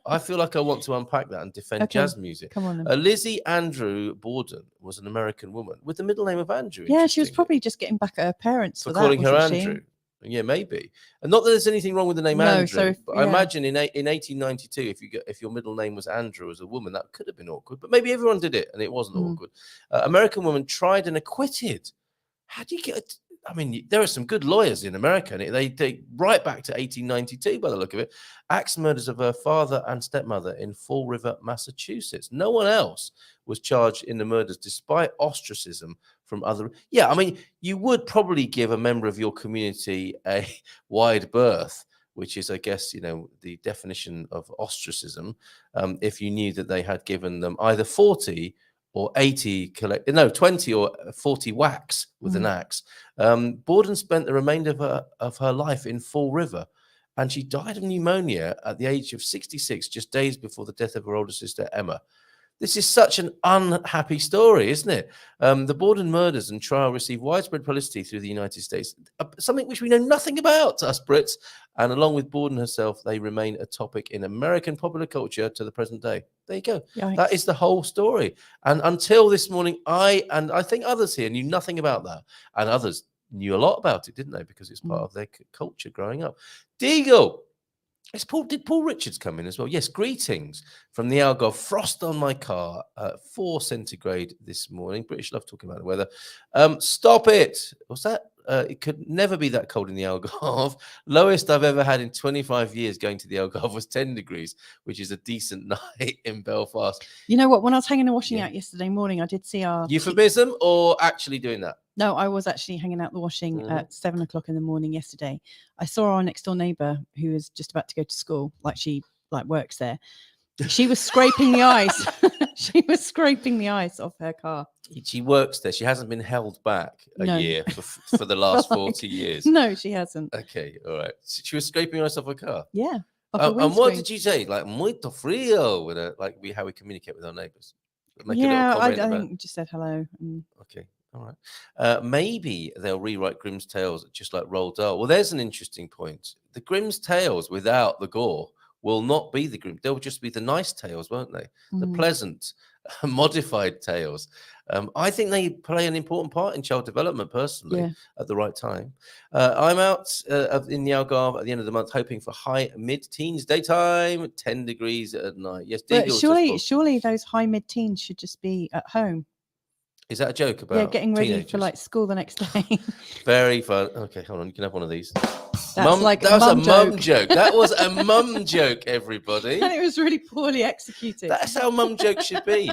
I feel like I want to unpack that and defend jazz music. Come on, then. Lizzie Andrew Borden was an American woman with the middle name of Andrew. Yeah, she was probably just getting back at her parents for calling her Andrew. Yeah, maybe. And not that there's anything wrong with the name Andrew. But I imagine in 1892, if your middle name was Andrew as a woman, that could have been awkward. But maybe everyone did it and it wasn't awkward. American woman tried and acquitted. How do you get? I mean, there are some good lawyers in America, and they right back to 1892 by the look of it. Axe murders of her father and stepmother in Fall River, Massachusetts. No one else was charged in the murders, despite ostracism from other. Yeah, I mean, you would probably give a member of your community a wide berth, which is, I guess, the definition of ostracism, if you knew that they had given them either 40 or 20 or 40 whacks with an axe. Borden spent the remainder of her life in Fall River, and she died of pneumonia at the age of 66, just days before the death of her older sister, Emma. This is such an unhappy story, isn't it? The Borden murders and trial received widespread publicity through the United States, something which we know nothing about, us Brits. And along with Borden herself, they remain a topic in American popular culture to the present day. There you go. Yikes. That is the whole story. And until this morning, I think others here knew nothing about that. And others knew a lot about it, didn't they? Because it's part of their culture growing up. Deagle. Did Paul Richards come in as well? Yes, greetings from the Algarve. Frost on my car, 4 centigrade this morning. British love talking about the weather. Stop it. What's that? It could never be that cold in the Algarve. Lowest I've ever had in 25 years going to the Algarve was 10 degrees, which is a decent night in Belfast. You know what? When I was hanging the washing out yesterday morning, I did see our... Euphemism or actually doing that? No, I was actually hanging out the washing at 7 o'clock in the morning yesterday. I saw our next door neighbour who was just about to go to school, she works there. She was scraping the ice. She was scraping the ice off her car. She works there. She hasn't been held back a year for the last 40 years. No, she hasn't. Okay, all right. She was scraping ice off her car. Yeah. And what did you say? Muito frio, with how we communicate with our neighbours. I think we just said hello. Okay. All right. Maybe they'll rewrite Grimm's Tales just like Roald Dahl. Well, there's an interesting point. The Grimm's Tales without the gore will not be the Grimm. They'll just be the nice tales, won't they? The pleasant, modified tales. I think they play an important part in child development, personally, at the right time. I'm out in the Algarve at the end of the month, hoping for high mid-teens daytime, 10 degrees at night. Yes, surely those high mid-teens should just be at home. Is that a joke about getting ready teenagers? for school the next day? Very fun. Okay, hold on. You can have one of these. That was a mum joke. That was a mum joke, everybody. And it was really poorly executed. That's how mum jokes should be.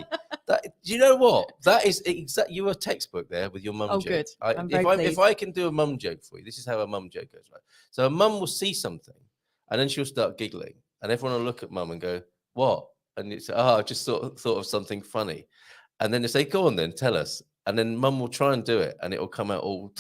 Do you know what? That is exactly you were textbook there with your mum joke. Oh, good. If I can do a mum joke for you, this is how a mum joke goes, right? So a mum will see something, and then she'll start giggling, and everyone will look at mum and go, "What?" And it's I just thought of something funny, and then they say, "Go on, then, tell us." And then mum will try and do it, and it will come out all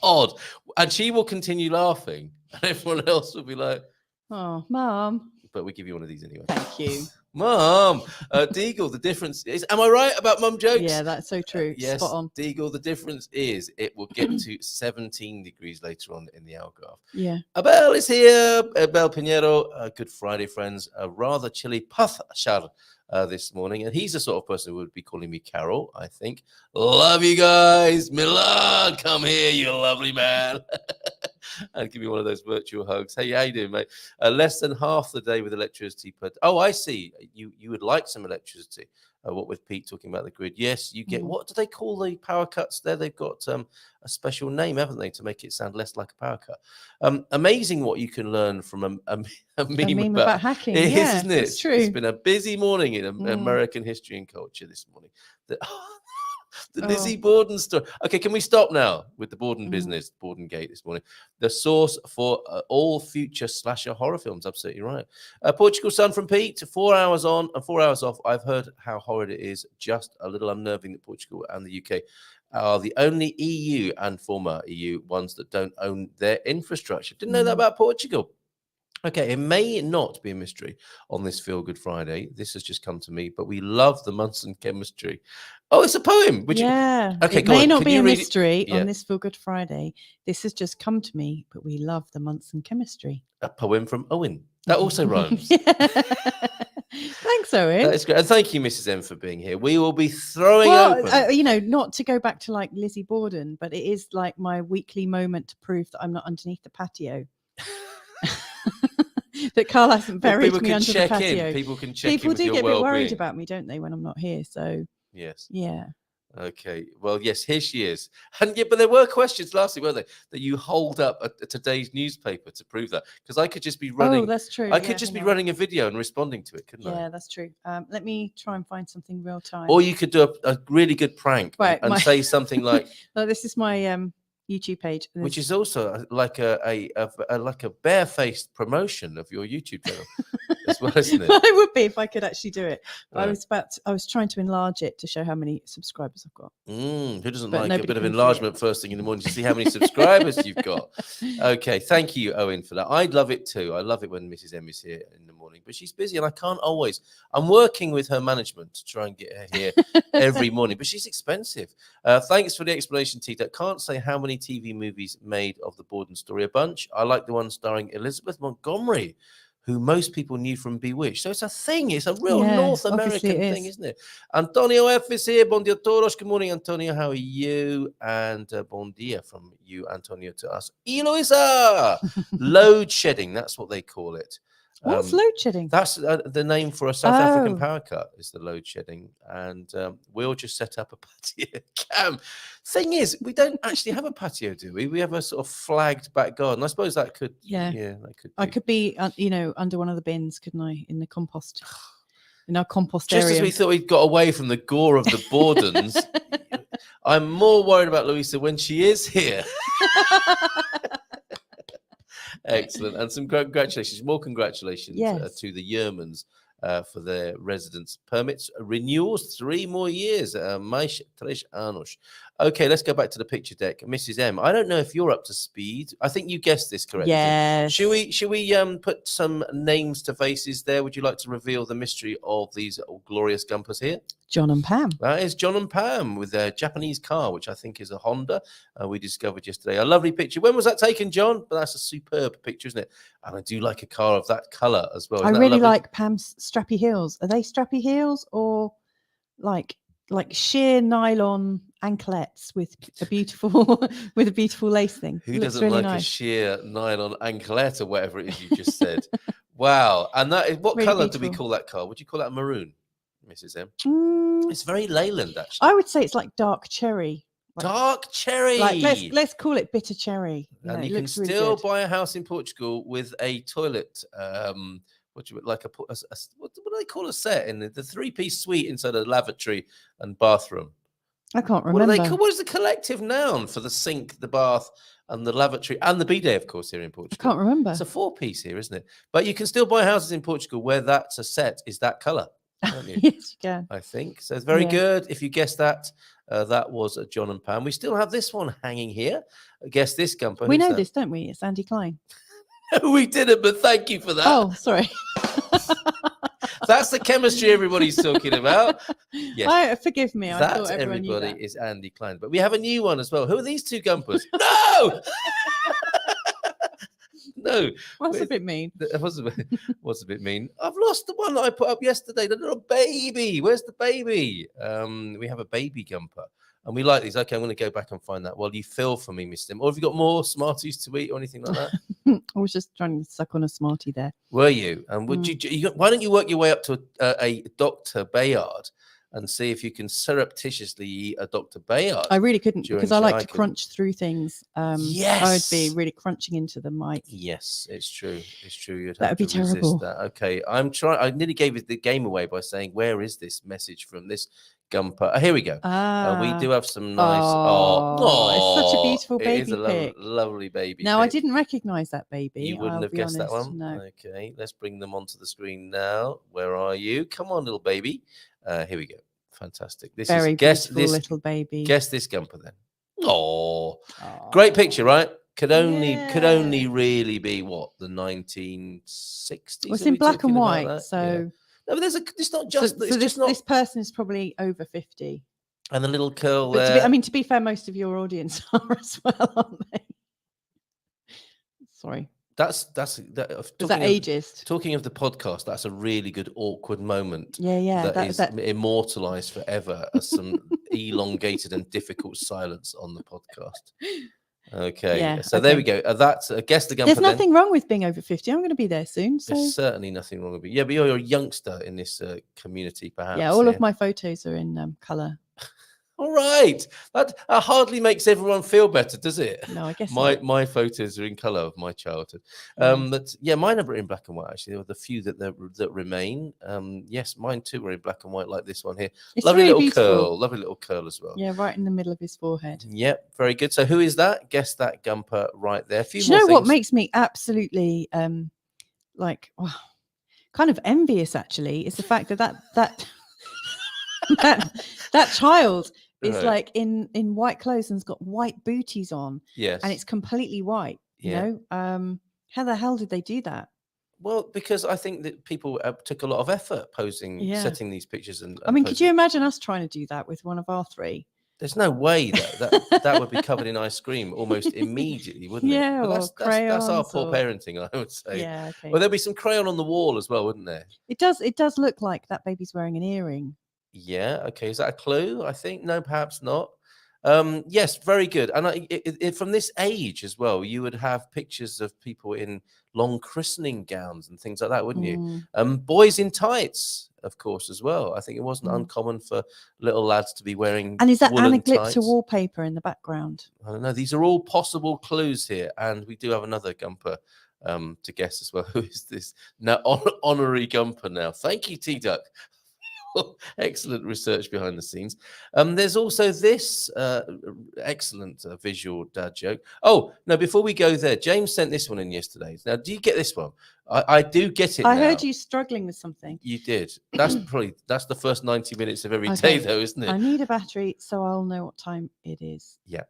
odd, and she will continue laughing, and everyone else will be like, "Oh, mum!" But we give you one of these anyway. Thank you. Mum, Deagle, the difference is, am I right about mum jokes? Yeah, that's so true. Yes, Spot on. Deagle, the difference is it will get to 17 degrees later on in the Algarve. Yeah. Abel is here. Abel Pinheiro. Good Friday, friends. A rather chilly Pathshar this morning. And he's the sort of person who would be calling me Carol, I think. Love you guys. Milan, come here, you lovely man. And give me one of those virtual hugs. Hey, how you doing, mate? Less than half the day with electricity. But oh, I see. You would like some electricity. What with Pete talking about the grid? Yes, you get. What do they call the power cuts there? They've got a special name, haven't they, to make it sound less like a power cut? Amazing what you can learn from a meme about hacking. It is, Yeah, isn't it? it's true. It's been a busy morning in American history and culture this morning. The Lizzie Borden story. Okay, can we stop now with the Borden business, Borden Gate this morning? The source for all future slasher horror films. Absolutely right. Portugal Sun from Pete. 4 hours on and 4 hours off. I've heard how horrid it is. Just a little unnerving that Portugal and the UK are the only EU and former EU ones that don't own their infrastructure. Didn't know that about Portugal. Okay, it may not be a mystery on this Feel Good Friday. This has just come to me, but we love the Munson chemistry. Oh, it's a poem. Okay, it may not be a mystery on this Feel Good Friday. This has just come to me, but we love the Munson chemistry. A poem from Owen. That also rhymes. Thanks, Owen. That is great. And thank you, Mrs. M, for being here. We will be throwing open. Not to go back to like Lizzie Borden, but it is like my weekly moment to prove that I'm not underneath the patio. That Carl hasn't buried me under the patio. People can check People in do with get a your bit worried well-being. about me, don't they, when I'm not here? So yes. Yeah. Okay. Well, yes, here she is. And but there were questions last week, weren't there, that you hold up today's newspaper to prove that? Because I could just be running. Oh, that's true. I could just be running a video and responding to it, couldn't I? Yeah, that's true. Let me try and find something real time. Or you could do a really good prank and say something like, "No, this is my YouTube page," which is also like a barefaced promotion of your YouTube channel as well, isn't it? Well, it would be if I could actually do it. Right. I was trying to enlarge it to show how many subscribers I've got. Who doesn't like a bit of enlargement first thing in the morning to see how many subscribers you've got? Okay, thank you, Owen, for that. I'd love it too. I love it when Mrs. M is here in the morning, but she's busy and I can't always. I'm working with her management to try and get her here every morning, but she's expensive. Thanks for the explanation, Tita. Can't say how many TV movies made of the Borden story. A bunch. I like the one starring Elizabeth Montgomery, who most people knew from Bewitched. So it's a thing. It's a real North American thing, isn't it? Antonio F is here. Bon dia todos. Good morning, Antonio. How are you? And bon dia from you, Antonio, to us. Eloisa! Load shedding. That's what they call it. What's load shedding? That's the name for a South African power cut, is the load shedding. And we'll just set up a patio cam. Thing is, we don't actually have a patio, do we? We have a sort of flagged back garden. I suppose that could, that could. I could be, under one of the bins, couldn't I? In the compost, in our compost area. Just as we thought we'd got away from the gore of the Bordens, I'm more worried about Louisa when she is here. Excellent. And some congratulations, more congratulations to the Yermans for their residence permits renewals, 3 more years. Mais 3 anos. Okay, let's go back to the picture deck. Mrs. M, I don't know if you're up to speed. I think you guessed this correctly. Yes. Should we put some names to faces there? Would you like to reveal the mystery of these glorious Gumpers here? John and Pam. That is John and Pam with their Japanese car, which I think is a Honda. We discovered yesterday. A lovely picture. When was that taken, John? But that's a superb picture, isn't it? And I do like a car of that colour as well. I really like Pam's strappy heels. Are they strappy heels or like sheer nylon anklets with a beautiful lace thing? Who doesn't really like a sheer nylon anklet or whatever it is you just said? Wow. And that is, what really colour do we call that car? Would you call that maroon, Mrs. M? It's very Leyland, actually. I would say it's like dark cherry. Dark cherry. Let's call it bitter cherry. And you can still buy a house in Portugal with a toilet. What do they call a set in the 3-piece suite inside a lavatory and bathroom? I can't remember. What is the collective noun for the sink, the bath, and the lavatory, and the bidet, of course, here in Portugal? I can't remember. It's a 4-piece here, isn't it? But you can still buy houses in Portugal where that's a set is that colour. You? Yes, you can. I think so. It's very good. If you guessed that, that was John and Pam. We still have this one hanging here. Guess this, Gumper. We know this, don't we? It's Andy Klein. We didn't, but thank you for that. Oh, sorry. That's the chemistry everybody's talking about. Yes. Forgive me. I That thought everyone knew everybody that. is Andy Klein. But we have a new one as well. Who are these two Gumpers? No! No. That's a bit mean. That was a bit mean. I've lost the one that I put up yesterday. The little baby. Where's the baby? We have a baby Gumper. And we like these. Okay, I'm going to go back and find that. Well, you fill for me, Miss Tim. Or have you got more Smarties to eat or anything like that? I was just trying to suck on a Smartie there. Were you? And would why don't you work your way up to a Dr. Bayard and see if you can surreptitiously eat a Dr. Bayard? I really couldn't because I like to couldn't. crunch through things. Yes. I would be really crunching into the mic. Yes, it's true. It's true. You'd That have would be to resist terrible. that. Okay, I'm trying. I nearly gave the game away by saying, "Where is this message from this Gumper?" Here we go. We do have some nice. It's such a beautiful It baby is a pic. lovely baby. No, I pic. didn't recognise that baby. You wouldn't I'll have be guessed that honest. one. No. Okay, let's bring them onto the screen now. Where are you? Come on, little baby. Here we go. Fantastic. This Very is guess beautiful this little baby. Guess this Gumper then. Oh, great picture, right? Could only really be what, the 1960s? Well, it's in black and white, so yeah. No, but it's not just. so it's this just not. this person is probably over 50. And the little curl But there. to be fair, most of your audience are as well, aren't they? Sorry. Is that ageist? Talking of the podcast, that's a really good awkward moment. Yeah. That is immortalized forever as some elongated and difficult silence on the podcast. Okay, Yeah, so there we go. That's guess the Gumper. There's nothing wrong with being over 50. I'm going to be there soon. So there's certainly nothing wrong with it. Yeah, but you're a youngster in this community, perhaps. yeah, all of my photos are in colour. All right, that hardly makes everyone feel better, does it? No, I guess my photos are in colour of my childhood. But yeah, mine are in black and white. Actually, there were the few that remain. Yes, mine too were in black and white, like this one here. It's Lovely really little beautiful. curl, lovely little curl as well. Yeah, right in the middle of his forehead. Yep, very good. So who is that? Guess that Gumper right there. Do you know what makes me absolutely kind of envious? Actually, is the fact that that child is like in white clothes and's got white booties on. Yes, and it's completely white. You know, how the hell did they do that? Well, because I think that people took a lot of effort setting these pictures. And I mean, could you imagine us trying to do that with one of our three? There's no way that would be covered in ice cream almost immediately, wouldn't it? Yeah, But that's our poor or... parenting, I would say. Yeah, okay. Well, there'd be some crayon on the wall as well, wouldn't there? It does look like that baby's wearing an earring. Yeah, okay. Is that a clue? I think no, perhaps not. Yes, very good. And from this age as well, you would have pictures of people in long christening gowns and things like that, wouldn't you? Boys in tights, of course, as well. I think it wasn't uncommon for little lads to be wearing. And is that woolen anaglypta tights. wallpaper in the background? I don't know. These are all possible clues here, and we do have another Gumper to guess as well. Who is this? Now, honorary Gumper. Now, thank you, T-Duck. Excellent research behind the scenes. There's also this excellent visual dad joke. Oh, no, before we go there, James sent this one in yesterday. Now, do you get this one? I do get it. I heard you struggling with something. You did. That's the first 90 minutes of every day, though, isn't it? I need a battery so I'll know what time it is. Yeah.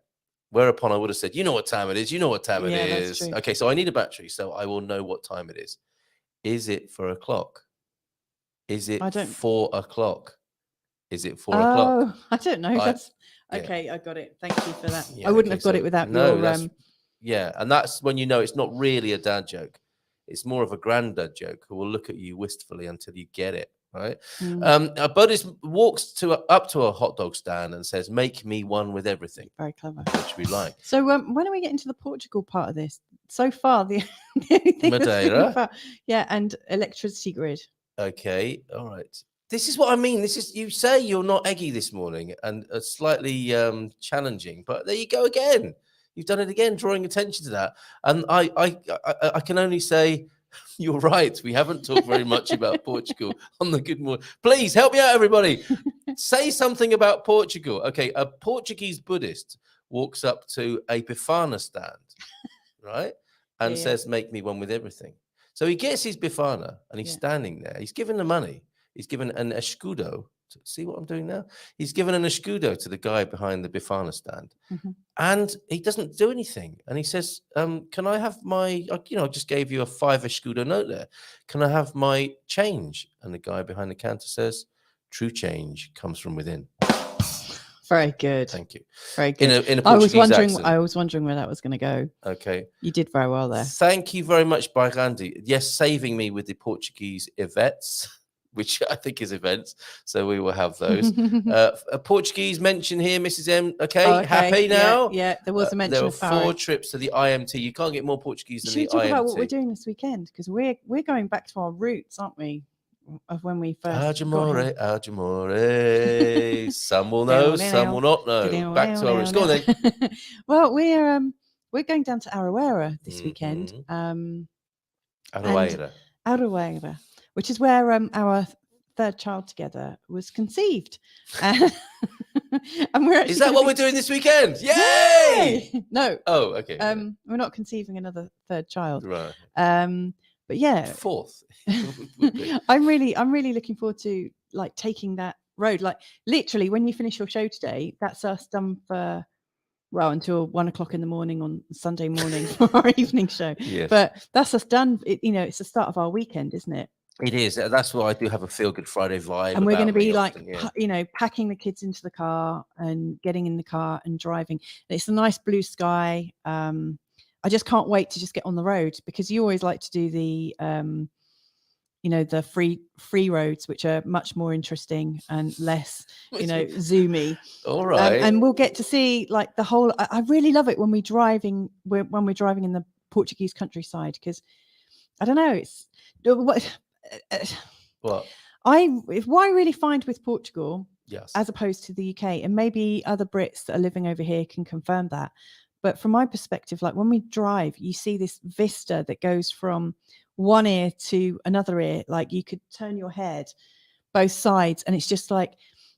Whereupon I would have said, you know what time it is. You know what time it is. That's true. Okay, so I need a battery so I will know what time it is. Is it 4 o'clock? Is it 4 o'clock? Is it 4 o'clock? I don't know. That's okay. I got it. Thank you for that. Yeah, I wouldn't have got it without your. Yeah, and that's when you know it's not really a dad joke. It's more of a granddad joke who will look at you wistfully until you get it. Right? A buddy walks up to a hot dog stand and says, "Make me one with everything." Very clever, which we like. So when are we getting to the Portugal part of this? So far, the only thing Madeira, and electricity grid. Okay, all right. This is what I mean. You say you're not eggy this morning and slightly challenging, but there you go again. You've done it again, drawing attention to that. And I can only say you're right. We haven't talked very much about Portugal on the Good Morning. Please help me out, everybody. Say something about Portugal. Okay, a Portuguese Buddhist walks up to a bifana stand, right, and says, "Make me one with everything." So he gets his bifana and he's standing there. He's given the money. He's given an escudo See what I'm doing now? He's given an escudo to the guy behind the Bifana stand, Mhm. and he doesn't do anything. And he says, "Can I have my? I just gave you a 5 escudo note there. Can I have my change?" And the guy behind the counter says, "True change comes from within." Very good. Thank you. Very good. In a I was Portuguese wondering. accent. I was wondering where that was going to go. Okay. You did very well there. Thank you very much, Bairandi. Yes, saving me with the Portuguese events, which I think is events. So we will have those. A Portuguese mention here, Mrs. M. Okay, Oh, okay. Happy now? Yeah, there was a mention there were of 4 Paris. trips to the IMT. You can't get more Portuguese than Should we the talk IMT. about what we're doing this weekend? Because we're going back to our roots, aren't we? Of when we first got here. Ajamore. Some will know, some will not know. Back to our roots. Go on then. Well, we're going down to Araújo this weekend. Araújo, which is where our third child together was conceived. And we're actually Is that what we're doing this weekend? Yay! No. Oh, okay. We're not conceiving another third child. Right. But yeah, 4th. I'm really looking forward to like taking that road. Like literally, when you finish your show today, that's us done for until 1 o'clock in the morning on Sunday morning for our evening show. Yes. But that's us done. It's the start of our weekend, isn't it? It is. That's why I do have a Feel Good Friday vibe. And we're going to be often, packing the kids into the car and getting in the car and driving. And it's a nice blue sky. I just can't wait to just get on the road, because you always like to do the the free roads, which are much more interesting and less zoomy. All right. And we'll get to see like the whole. I really love it when we're driving in the Portuguese countryside, because I don't know, it's what I really find with Portugal, yes, as opposed to the UK, and maybe other Brits that are living over here can confirm that. But from my perspective, like when we drive, you see this vista that goes from one ear to another ear. Like you could turn your head both sides, and it's just like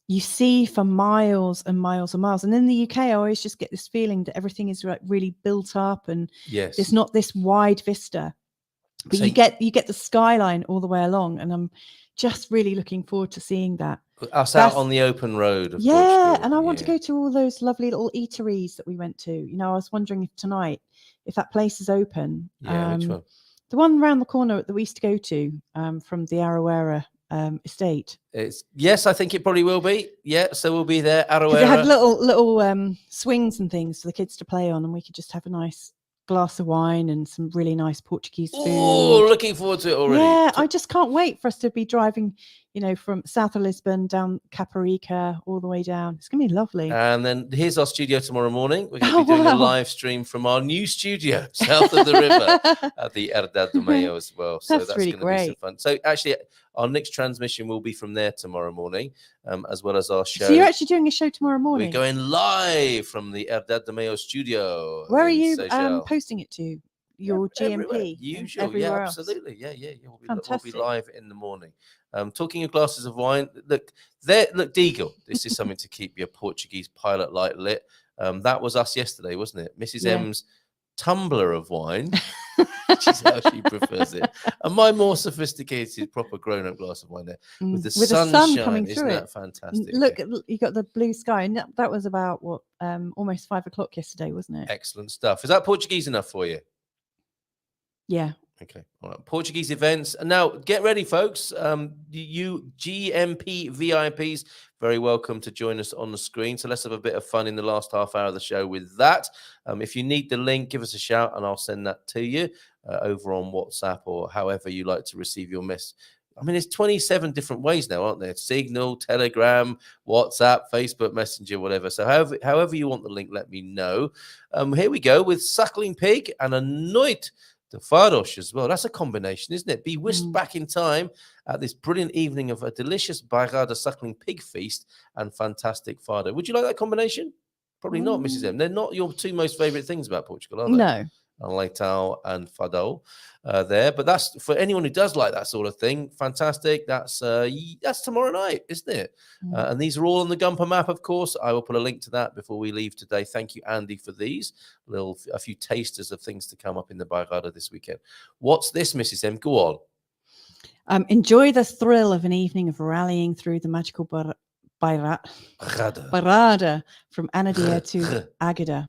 you see for miles and miles and miles. And in the UK, I always just get this feeling that everything is like really built up, and there's not this wide vista. But you get the skyline all the way along, and I'm just really looking forward to seeing that. Us out on the open road. Of Portugal. And I want to go to all those lovely little eateries that we went to. I was wondering if tonight, if that place is open. Yeah, which one? The one around the corner that we used to go to from the Araújo estate. Yes, I think it probably will be. Yeah, so we'll be there. Araújo. It had little swings and things for the kids to play on, and we could just have a nice glass of wine and some really nice Portuguese food. Oh, looking forward to it already. Yeah, I just can't wait for us to be driving, from south of Lisbon down Caparica all the way down. It's gonna be lovely. And then here's our studio tomorrow morning. We're going to be doing a live stream from our new studio south of the river at the Herdade do Meio as well. So that's really going to great. be some fun. So actually, our next transmission will be from there tomorrow morning, as well as our show. So you're actually doing a show tomorrow morning? We're going live from the Herdade do Meio studio. Where are you posting it to? Your GMP? Usual, yeah, absolutely. Yeah. We'll be live in the morning. Talking of glasses of wine, look, Deagle, this is something to keep your Portuguese pilot light lit. That was us yesterday, wasn't it? Mrs. M's tumbler of wine, which is how she prefers it. And my more sophisticated, proper grown-up glass of wine there, with the sun coming through. Isn't that fantastic? Look, you got the blue sky, and that was about almost 5 o'clock yesterday, wasn't it? Excellent stuff. Is that Portuguese enough for you? Yeah. Okay. All right. Portuguese events. And now get ready, folks. You GMP VIPs, very welcome to join us on the screen. So let's have a bit of fun in the last half hour of the show with that. If you need the link, give us a shout and I'll send that to you over on WhatsApp or however you like to receive your message. I mean, there's 27 different ways now, aren't there? Signal, Telegram, WhatsApp, Facebook Messenger, whatever. So however you want the link, let me know. Here we go with Suckling Pig and a Noite de Faros as well. That's a combination, isn't it? Be whisked back in time at this brilliant evening of a delicious Bairrada Suckling Pig feast and fantastic fado. Would you like that combination? Probably not, Mrs. M. They're not your 2 most favourite things about Portugal, are they? No. Leitão and fado there, but that's for anyone who does like that sort of thing. Fantastic. That's tomorrow night, isn't it? And these are all on the Gumper map, of course. I will put a link to that before we leave today. Thank you, Andy, for these a few tasters of things to come up in the Bairrada this weekend. What's this, Mrs. M? Go on. Enjoy the thrill of an evening of rallying through the magical Barada from Anadia to Agada.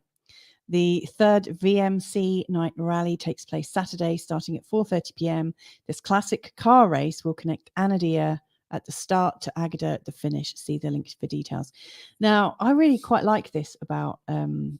The third VMC night rally takes place Saturday, starting at 4:30 p.m. This classic car race will connect Anadia at the start to Agada at the finish. See the link for details. Now, I really quite like this about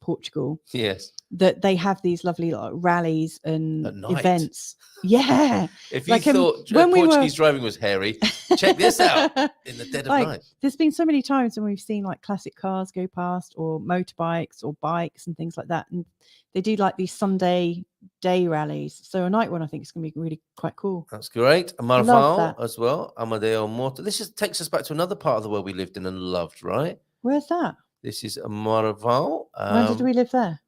Portugal. Yes. That they have these lovely rallies and At night. events. Yeah. If you Like, thought when we Portuguese driving was hairy, check this out in the dead of like, night. There's been so many times when we've seen like classic cars go past or motorbikes or bikes and things like that. And they do like these Sunday day rallies. So a night one I think is going to be really quite cool. That's great. Love Marval that. as well. Amadeo Morto. This takes us back to another part of the world we lived in and loved, right? Where's that? This is Marval. When did we live there?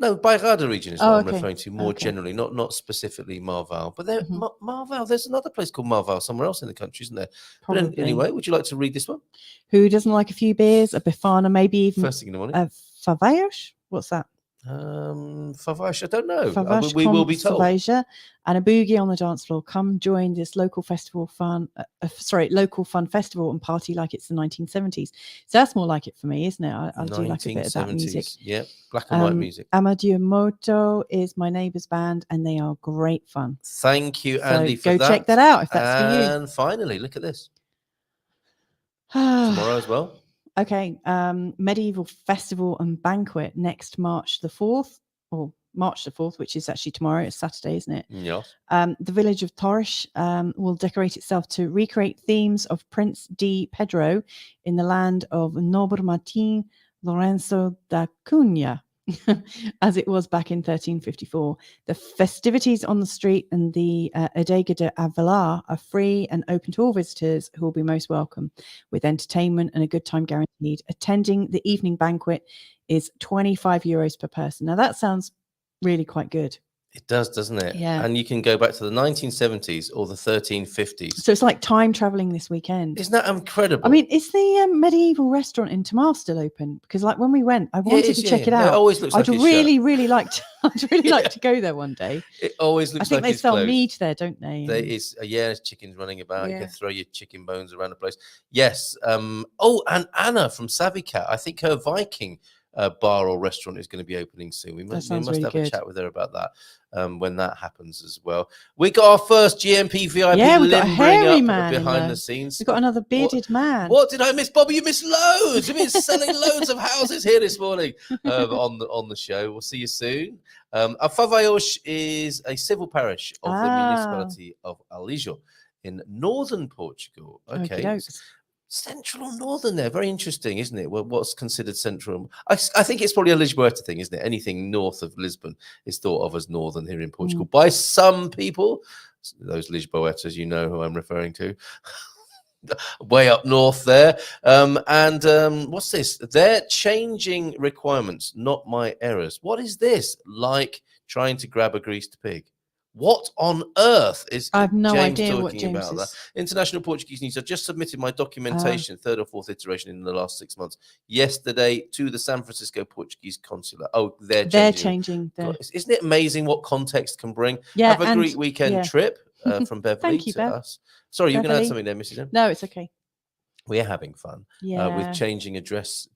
No, Bairrada region is what I'm okay. referring to more Okay. generally, not specifically Marval. But there, Marval, there's another place called Marval somewhere else in the country, isn't there? Probably. But anyway, would you like to read this one? Who doesn't like a few beers, a bifana, maybe even First thing in the morning. a favaios? What's that? Favash, I don't know. Favash We will be told. Favasia, and a boogie on the dance floor. Come join this local festival local fun festival and party like it's the 1970s. So that's more like it for me, isn't it? I do like a bit of that music. Yeah, black and white music. Amadeo Moto is my neighbour's band, and they are great fun. Thank you, Andy, so for go that. check that out if that's for you. And finally, look at this. Tomorrow as well. Okay, Medieval Festival and Banquet next March the 4th, which is actually tomorrow. It's Saturday, isn't it? Yes. The village of Torres will decorate itself to recreate themes of Prince di Pedro in the land of Nobre Martin Lorenzo da Cunha, as it was back in 1354. The festivities on the street and the Adega de Avelar are free and open to all visitors who will be most welcome, with entertainment and a good time guaranteed. Attending the evening banquet is €25 per person. Now that sounds really quite good. It does, doesn't it? Yeah. And you can go back to the 1970s or the 1350s. So it's like time traveling this weekend. Isn't that incredible? I mean, is the medieval restaurant in Tamar still open? Because like when we went, I wanted to check it out. No, it always looks like I'd it's really, shut. really like to. I'd really like to go there one day. It always looks I think like they it's sell closed. meat there, don't they? There's chickens running about. You Yeah. can throw your chicken bones around the place. Yes. Oh, and Anna from Savvy Cat. I think her Viking bar or restaurant is going to be opening soon. We must really have good. a chat with her about that when that happens as well. We got our first GMP VIP Yeah, we got a limbering hairy up man in behind there. the scenes. We've got another bearded man. What did I miss, Bobby? You missed loads. You've been selling loads of houses here this morning on the show. We'll see you soon. Favaios is a civil parish of the municipality of Alijo in northern Portugal. Okay. Okey-dokes. Central or northern there. Very interesting, isn't it? Well, what's considered central? I think it's probably a Lisboeta thing, isn't it? Anything north of Lisbon is thought of as northern here in Portugal by some people. Those Lisboetas, you know who I'm referring to. Way up north there. What's this? They're changing requirements, not my errors. What is this? Like trying to grab a greased pig. What on earth is I have no James idea talking what James about is. That? International Portuguese News. I just submitted my documentation, third or fourth iteration in the last 6 months, yesterday to the San Francisco Portuguese Consulate. Oh, they're changing. God, isn't it amazing what context can bring? Yeah, have a great weekend trip from Beverly Thank you, to Bev. us. Sorry, you're going to Beverly. add something there, Mrs. M? No, it's okay. We're having fun Yeah. with changing address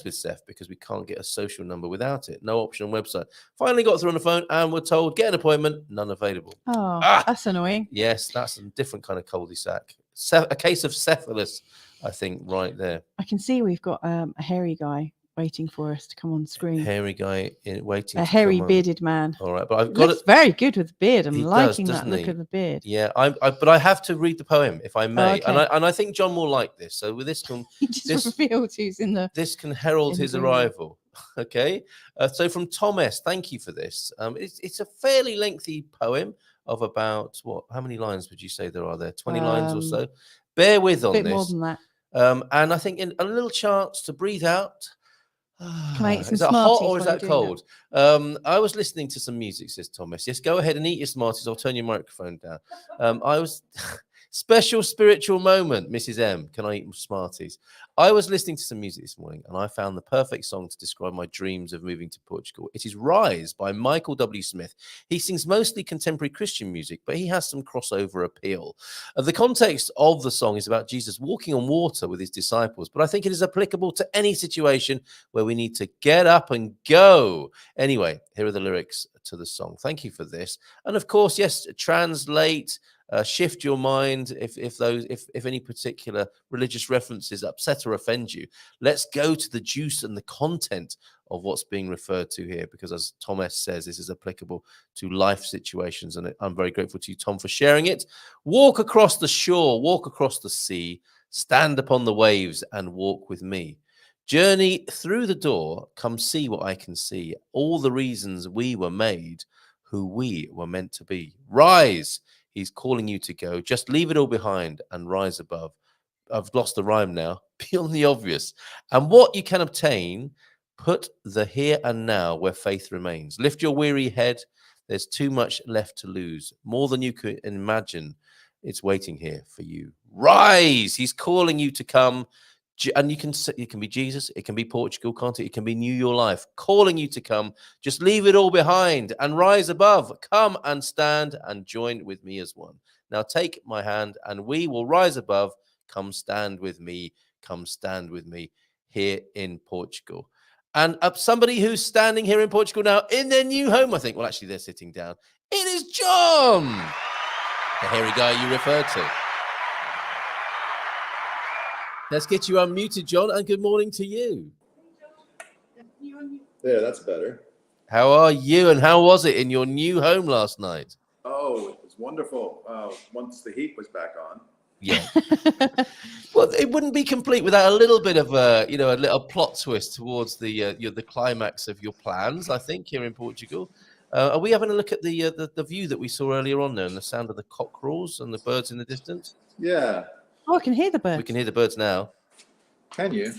with Seth because we can't get a social number without it. No option on website. Finally got through on the phone and we're told, get an appointment, none available. Oh, that's annoying. Yes, that's a different kind of cul-de-sac. A case of syphilis, I think, right there. I can see we've got a hairy guy waiting for us to come on screen. Hairy guy waiting. A hairy bearded man. All right, but I've got Looks very good with the beard. I'm liking does, that look he? of the beard. Yeah, but I have to read the poem if I may, okay. and I think John will like this. So with this can He just revealed who's in the. This can herald his room. arrival. Okay, so from Thomas, thank you for this. It's a fairly lengthy poem of about how many lines would you say there are there? 20 lines or so. Bear with on bit this. More than that. And I think in a little chance to breathe out. Can I eat some is that hot or Smarties is while that you're doing cold? I was listening to some music, says Thomas. Yes, go ahead and eat your Smarties. I'll turn your microphone down. Special spiritual moment, Mrs. M. Can I eat Smarties? I was listening to some music this morning and I found the perfect song to describe my dreams of moving to Portugal. It is Rise by Michael W. Smith. He sings mostly contemporary Christian music, but he has some crossover appeal. The context of the song is about Jesus walking on water with his disciples, but I think it is applicable to any situation where we need to get up and go. Anyway, here are the lyrics to the song. Thank you for this. And of course, yes, translate. Shift your mind if any particular religious references upset or offend you. Let's go to the juice and the content of what's being referred to here, because as Tom S says, this is applicable to life situations, and I'm very grateful to you, Tom, for sharing it. Walk across the shore, walk across the sea, stand upon the waves and walk with me. Journey through the door, come see what I can see, all the reasons we were made, who we were meant to be. Rise. He's calling you to go. Just leave it all behind and rise above. I've lost the rhyme now. Beyond the obvious. And what you can obtain, put the here and now where faith remains. Lift your weary head. There's too much left to lose. More than you could imagine. It's waiting here for you. Rise. He's calling you to come. And it can be Jesus, it can be Portugal, can't it? It can be New Your Life, calling you to come. Just leave it all behind and rise above. Come and stand and join with me as one. Now take my hand and we will rise above. Come stand with me. Come stand with me here in Portugal. And somebody who's standing here in Portugal now in their new home, I think. Well, actually, they're sitting down. It is John, the hairy guy you referred to. Let's get you unmuted, John, and good morning to you. There, that's better. How are you, and how was it in your new home last night? Oh, it was wonderful. Once the heat was back on. Yeah. Well, it wouldn't be complete without a little bit of a little plot twist towards the climax of your plans, I think, here in Portugal. Are we having a look at the view that we saw earlier on there, and the sound of the cockerels and the birds in the distance? Yeah. Oh, I can hear the birds. We can hear the birds now. Can you?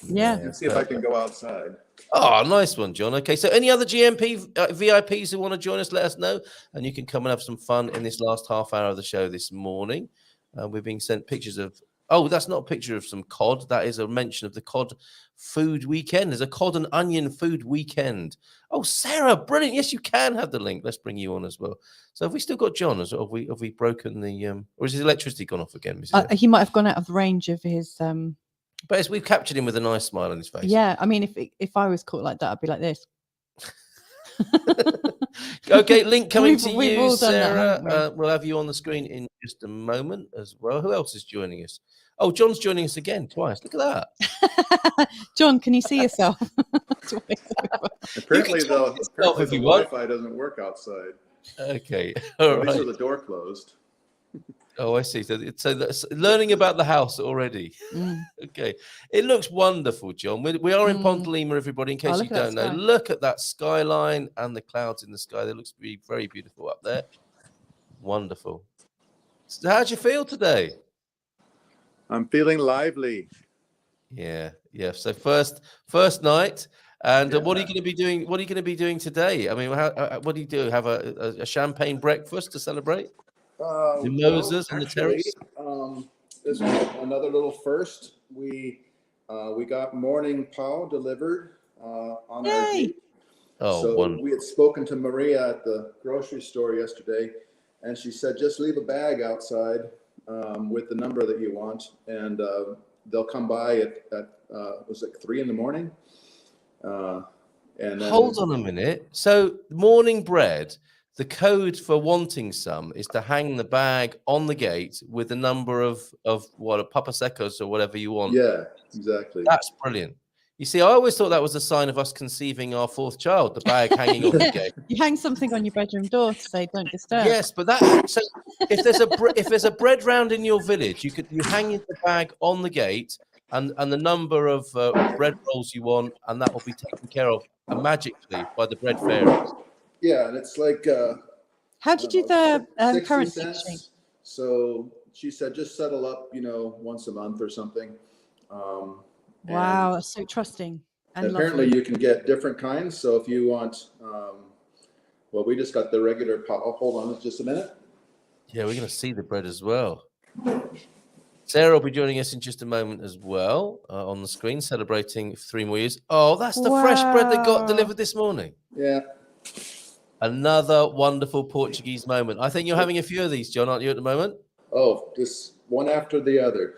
Yeah. Let's see if I can go outside. Oh, nice one, John. Okay, so any other GMP VIPs who want to join us, let us know, and you can come and have some fun in this last half hour of the show this morning. We're being sent pictures of... Oh, that's not a picture of some cod. That is a mention of the cod food weekend. There's a cod and onion food weekend. Oh, Sarah, brilliant. Yes, you can have the link. Let's bring you on as well. So have we still got John? Or have we broken the... or is his electricity gone off again, Mrs. He might have gone out of range of his... But we've captured him with a nice smile on his face. Yeah, I mean, if I was caught like that, I'd be like this. Okay, link coming to We've you, all done that, Sarah. haven't we? We'll have you on the screen in just a moment as well. Who else is joining us? Oh, John's joining us again twice. Look at that. John, can you see yourself? Apparently, the if you want. Wi-Fi doesn't work outside. Okay, all At least right. with the door closed. Oh, I see. So that's learning about the house already. Okay, it looks wonderful, John. We are in Pontelima, everybody. In case you don't know, look at that skyline and the clouds in the sky. They looks to be very beautiful up there. Wonderful. So how do you feel today? I'm feeling lively. Yeah. So first night, and what are you going to be doing? What are you going to be doing today? I mean, what do you do? Have a champagne breakfast to celebrate? The Moses and the terrace. This was another little first. We got morning pau delivered on our Jeep. Oh, so wonderful. We had spoken to Maria at the grocery store yesterday, and she said just leave a bag outside with the number that you want, and they'll come by at was it 3 a.m. And then, hold on a minute. So morning bread. The code for wanting some is to hang the bag on the gate with the number of what, a Papa Secos or whatever you want. Yeah, exactly. That's brilliant. You see, I always thought that was a sign of us conceiving our fourth child, the bag hanging on the gate. You hang something on your bedroom door to say don't disturb. Yes, but so if there's a bread round in your village, you hang the bag on the gate and the number of bread rolls you want, and that will be taken care of magically by the bread fairies. Yeah, and it's like how did you do the 60 currency cents. exchange? So she said just settle up, once a month or something. Wow, that's so trusting. And apparently lovely. you can get different kinds. So if you want, well, we just got the regular pau. Oh, hold on just a minute. Yeah, we're going to see the bread as well. Sarah will be joining us in just a moment as well on the screen, celebrating 3 more years. Oh, that's the fresh bread that got delivered this morning. Yeah. Another wonderful Portuguese moment. I think you're having a few of these, John, aren't you, at the moment? Oh, just one after the other.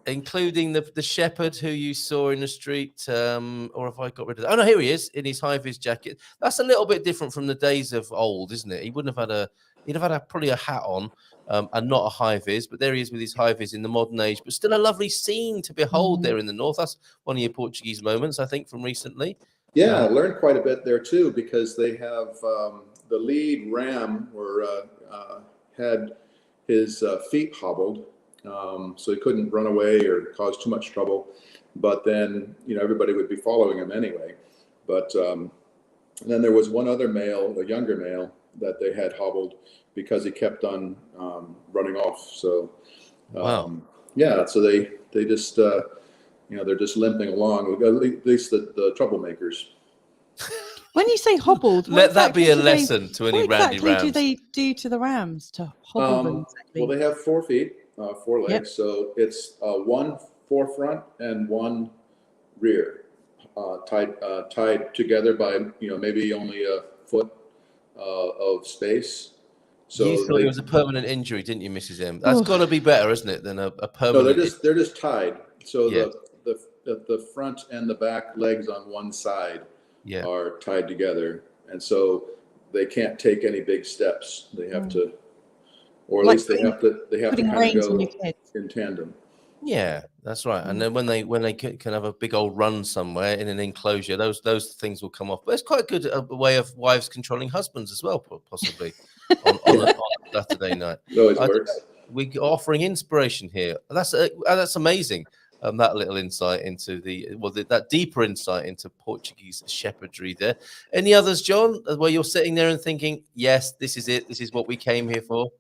Including the shepherd who you saw in the street, or have I got rid of that? Oh no, here he is in his high-vis jacket. That's a little bit different from the days of old, isn't it? He wouldn't have had probably a hat on, and not a high-vis, but there he is with his high-vis in the modern age, but still a lovely scene to behold there in the north. That's one of your Portuguese moments, I think, from recently. Yeah, I learned quite a bit there too, because they have the lead ram had his feet hobbled. So he couldn't run away or cause too much trouble, but then everybody would be following him anyway. But and then there was one other male, a younger male, that they had hobbled because he kept on running off. So yeah, so they just they're just limping along. At least the troublemakers. When you say hobbled, let that be a lesson to any randy rams. What exactly do they do to the rams to hobble them? Exactly? Well, they have 4 feet. 4 legs, yep. So it's one forefront and one rear, tied together by maybe only a foot of space. So you thought it was a permanent injury, didn't you, Mrs. M? That's got to be better, isn't it, than a permanent? No, they're just tied. So the front and the back legs on one side are tied together, and so they can't take any big steps. They have to. Or at least they have to kind of go in tandem. Yeah, that's right. And then when they can have a big old run somewhere in an enclosure, those things will come off. But it's quite a good way of wives controlling husbands as well, possibly on a Saturday night. It always works. We're offering inspiration here. That's amazing. That little insight into that deeper insight into Portuguese shepherdry there. Any others, John, where you're sitting there and thinking, yes, this is it. This is what we came here for.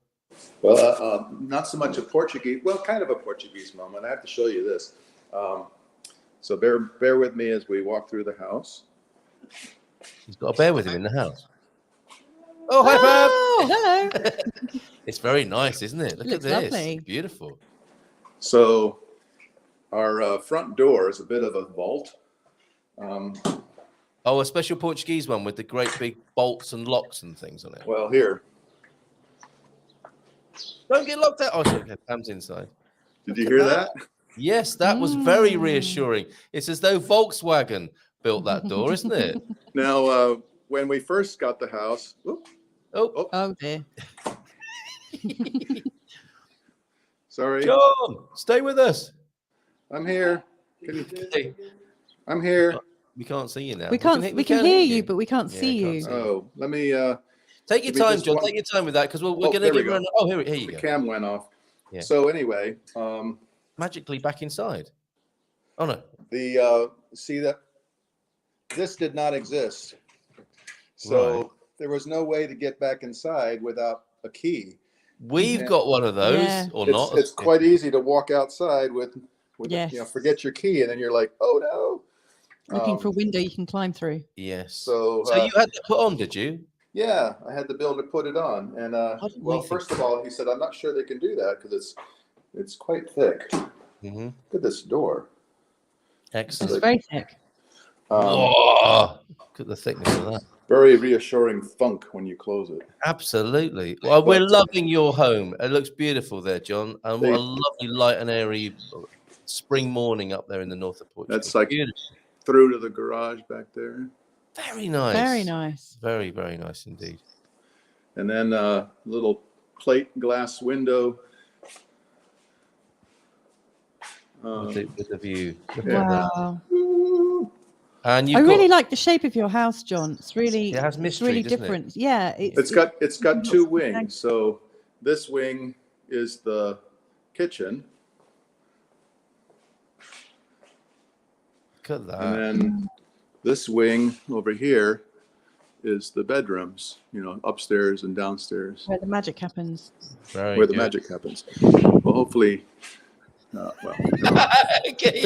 Well, not so much a Portuguese, well, kind of a Portuguese moment. I have to show you this. So bear with me as we walk through the house. He's got to bear with him in the house. Oh, hi, Bob. Oh, hello. It's very nice, isn't it? Look at this. Lovely. It's beautiful. So our front door is a bit of a vault. A special Portuguese one with the great big bolts and locks and things on it. Well, here. Don't get locked out. Oh, sorry, Pam's inside. Did you hear that? Yes, that was very reassuring. It's as though Volkswagen built that door, isn't it? Now, when we first got the house, oh dear. Sorry. John, stay with us. I'm here. I'm here. We can't see you now. We can hear you, but we can't see you. Oh, let me. Take your time, John. Take your time with that, because we're going to give you. Oh, here you go. The cam went off. Yeah. So anyway, magically back inside. Oh no. See that this did not exist. So there was no way to get back inside without a key. We've got one of those, or not? It's quite easy to walk outside with forget your key, and then you're like, oh no. Looking for a window you can climb through. Yes. So you had to put on, did you? Yeah, I had the builder put it on, and well, first of all, he said, I'm not sure they can do that because it's quite thick. Mm-hmm. Look at this door. Excellent. It's very thick. Look at the thickness of that. Very reassuring thunk when you close it. Absolutely. Well, we're loving your home. It looks beautiful there, John. And what a lovely light and airy spring morning up there in the north of Portugal. That's like beautiful. Through to the garage back there. Very nice. Very nice. Very, very nice indeed. And then a little plate glass window. With the view. Wow. And I really like the shape of your house, John. It has mystery, it's really different. Yeah, it's got 2 wings. So this wing is the kitchen. Look at that. And then this wing over here is the bedrooms, upstairs and downstairs. Where the magic happens. The magic happens. Well, hopefully. Okay.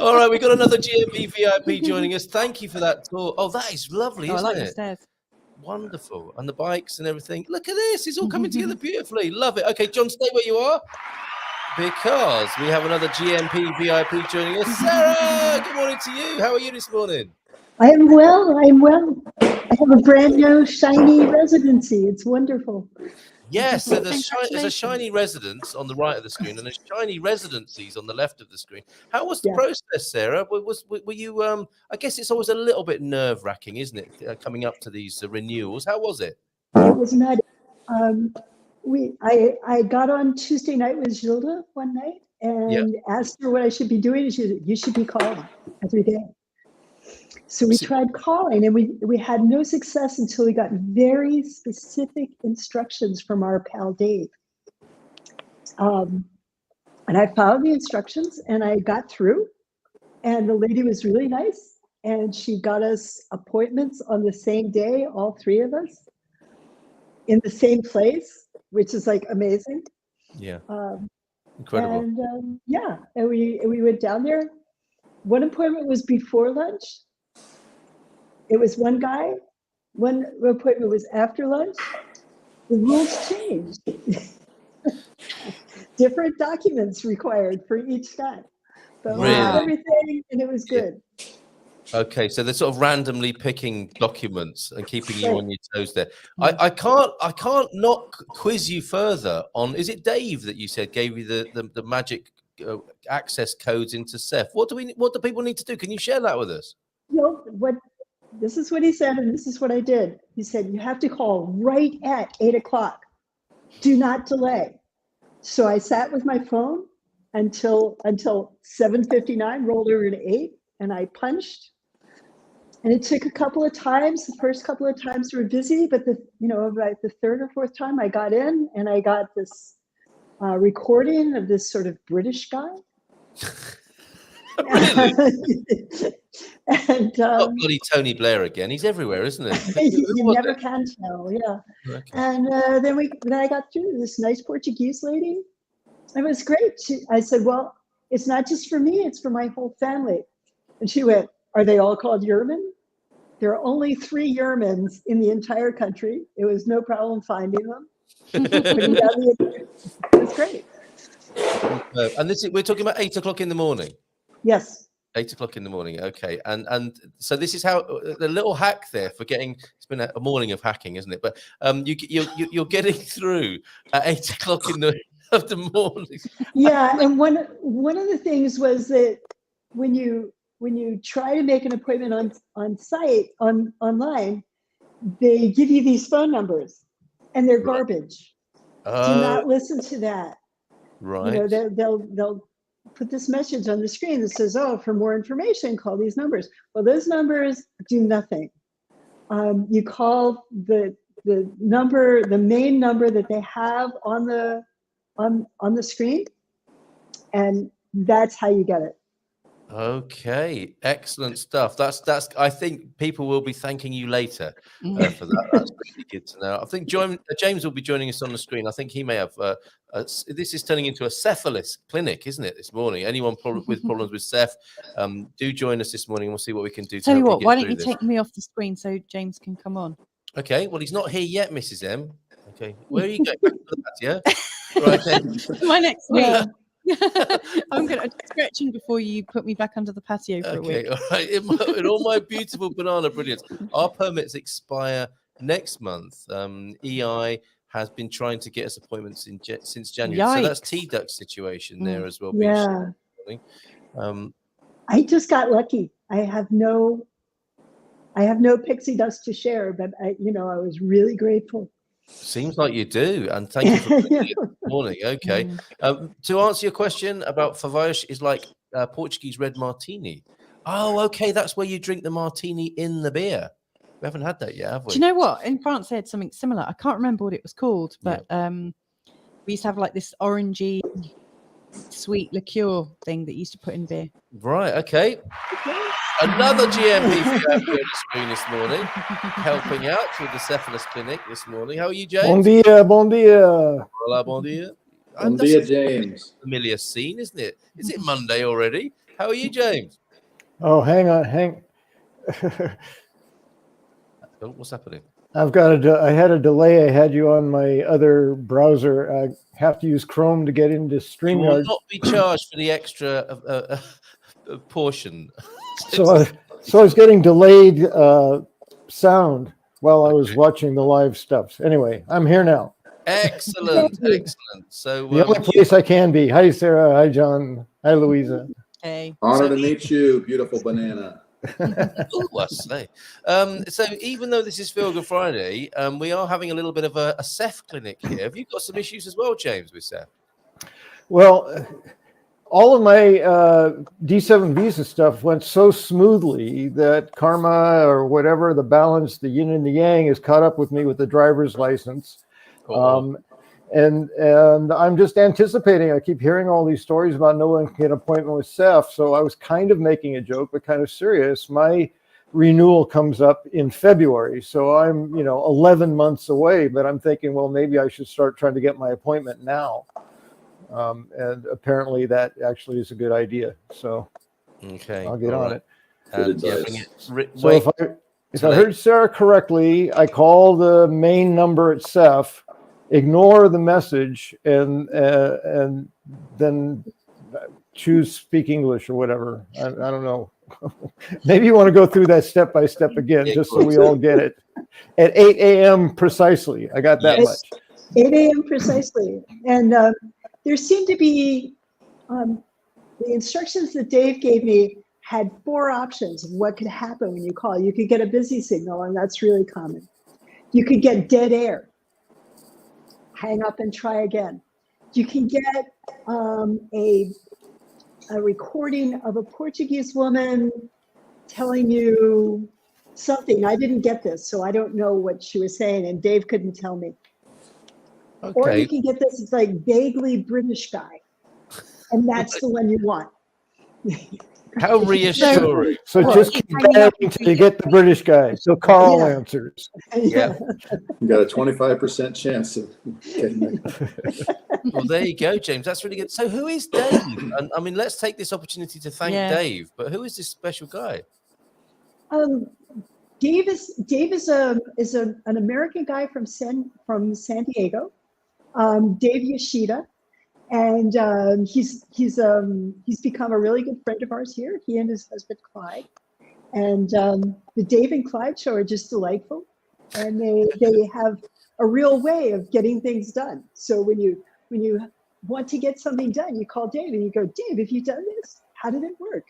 All right, we got another GMP VIP joining us. Thank you for that tour. Oh, that is lovely, isn't I like it? the stairs. Wonderful. And the bikes and everything. Look at this. It's all coming together beautifully. Love it. Okay, John, stay where you are because we have another GMP VIP joining us. Sarah, good morning to you. How are you this morning? I am well. I am well. I have a brand new shiny residency. It's wonderful. Yes, so there's a shiny residence on the right of the screen and there's shiny residencies on the left of the screen. How was the process, Sarah? Were you, I guess it's always a little bit nerve-wracking, isn't it, coming up to these renewals? How was it? It was not. I got on Tuesday night with Gilda one night and asked her what I should be doing. And she said, you should be calling every day. So we tried calling and we had no success until we got very specific instructions from our pal Dave. And I followed the instructions and I got through, and the lady was really nice and she got us appointments on the same day, all three of us in the same place, which is like amazing. Yeah. Incredible. And and we went down there. One appointment was before lunch. It was one guy. One appointment was after lunch. The rules changed. Different documents required for each guy. But we got everything, and it was good. Okay, so they're sort of randomly picking documents and keeping you on your toes there. I can't not quiz you further on. Is it Dave that you said gave you the magic access codes into Ceph? What do people need to do? Can you share that with us? This is what he said, and this is what I did. He said, you have to call right at 8 o'clock. Do not delay. So I sat with my phone until 7:59, rolled over to 8, and I punched. And it took a couple of times. The first couple of times were busy, but about the third or fourth time I got in, and I got this recording of this sort of British guy. And not bloody Tony Blair again. He's everywhere, isn't he? You never can tell. Yeah. Okay. And then I got through this nice Portuguese lady. It was great. I said, well, it's not just for me, it's for my whole family. And she went, are they all called Yerman? There are only 3 Yermans in the entire country. It was no problem finding them. It was great. And we're talking about 8 o'clock in the morning. Yes. 8 o'clock in the morning. Okay. And so this is how the little hack there for getting, it's been a morning of hacking, isn't it? But you're getting through at 8 o'clock in the morning. Yeah. And one of the things was that when you try to make an appointment on site, online, they give you these phone numbers and they're garbage. Do not listen to that. Right. They'll put this message on the screen that says, oh, for more information, call these numbers. Well, those numbers do nothing. You call the number, the main number that they have on the screen, and that's how you get it. Okay, excellent stuff. That's. I think people will be thanking you later for that. That's really good to know. I think James will be joining us on the screen. I think he may have. This is turning into a cephalus clinic, isn't it? This morning, anyone with problems with Ceph, do join us this morning, and we'll see what we can do. Tell you what, why don't you take me off the screen so James can come on? Okay. Well, he's not here yet, Mrs. M. Okay, where are you going? Back to the patio? Right. Okay. My next week. I'm stretching before you put me back under the patio for a week. All right. In all my beautiful banana brilliance, our permits expire next month. EI has been trying to get us appointments since January. Yikes. So that's T-Duck's situation there as well. Yeah. I just got lucky. I have no pixie dust to share, but I was really grateful. Seems like you do, and thank you for being here this morning. Okay, to answer your question about Favaish is like Portuguese red martini. Oh, okay, that's where you drink the martini in the beer. We haven't had that yet, have we? Do you know what? In France, they had something similar. I can't remember what it was called, but we used to have like this orangey sweet liqueur thing that you used to put in beer. Right. Okay. Another GMP on the screen this morning, helping out with the Cephalus Clinic this morning. How are you, James? Bon dia, bon dia. Hola, bon dia. Bon dia, James. Familiar scene, isn't it? Is it Monday already? How are you, James? Oh, hang on. Oh, what's happening? I had a delay. I had you on my other browser. I have to use Chrome to get into You will StreamYard. not be charged for the extra portion. So I was getting delayed sound while I was watching the live stuff. Anyway, I'm here now. Excellent, excellent. So The only place I can be. Hi, Sarah. Hi, John. Hi, Louisa. Hey. Honor to meet you, beautiful banana. Ooh, I say. So even though this is Feel Good Friday, we are having a little bit of a Seth clinic here. Have you got some issues as well, James, with Seth? Well, all of my D7 visa stuff went so smoothly that karma or whatever, the balance, the yin and the yang, is caught up with me with the driver's license. And I'm just anticipating. I keep hearing all these stories about no one can get an appointment with Seth. So I was kind of making a joke, but kind of serious. My renewal comes up in February. So I'm, 11 months away, but I'm thinking, well, maybe I should start trying to get my appointment now. And apparently that actually is a good idea. So okay, I'll get on it. And So if I heard Sarah correctly, I call the main number at Seth, ignore the message, and then choose speak English or whatever. I don't know. Maybe you want to go through that step by step again, just so we all get it. At 8 a.m. precisely. I got that much. 8 a.m. precisely. And there seemed to be the instructions that Dave gave me had 4 options of what could happen when you call. You could get a busy signal, and that's really common. You could get dead air. Hang up and try again. You can get a recording of a Portuguese woman telling you something. I didn't get this, so I don't know what she was saying, and Dave couldn't tell me. Okay. Or you can get this, it's like vaguely British guy, and that's the one you want. How reassuring. So just keep dialing until you get the British guy. So Carl answers. Yeah. You got a 25% chance of getting it. Well, there you go, James. That's really good. So who is Dave? And I mean, let's take this opportunity to thank Dave. But who is this special guy? Dave is an American guy from San Diego. Dave Yoshida. And he's become a really good friend of ours here. He and his husband Clyde, and the Dave and Clyde show are just delightful, and they have a real way of getting things done. So when you want to get something done, you call Dave and you go, Dave, have you done this? How did it work?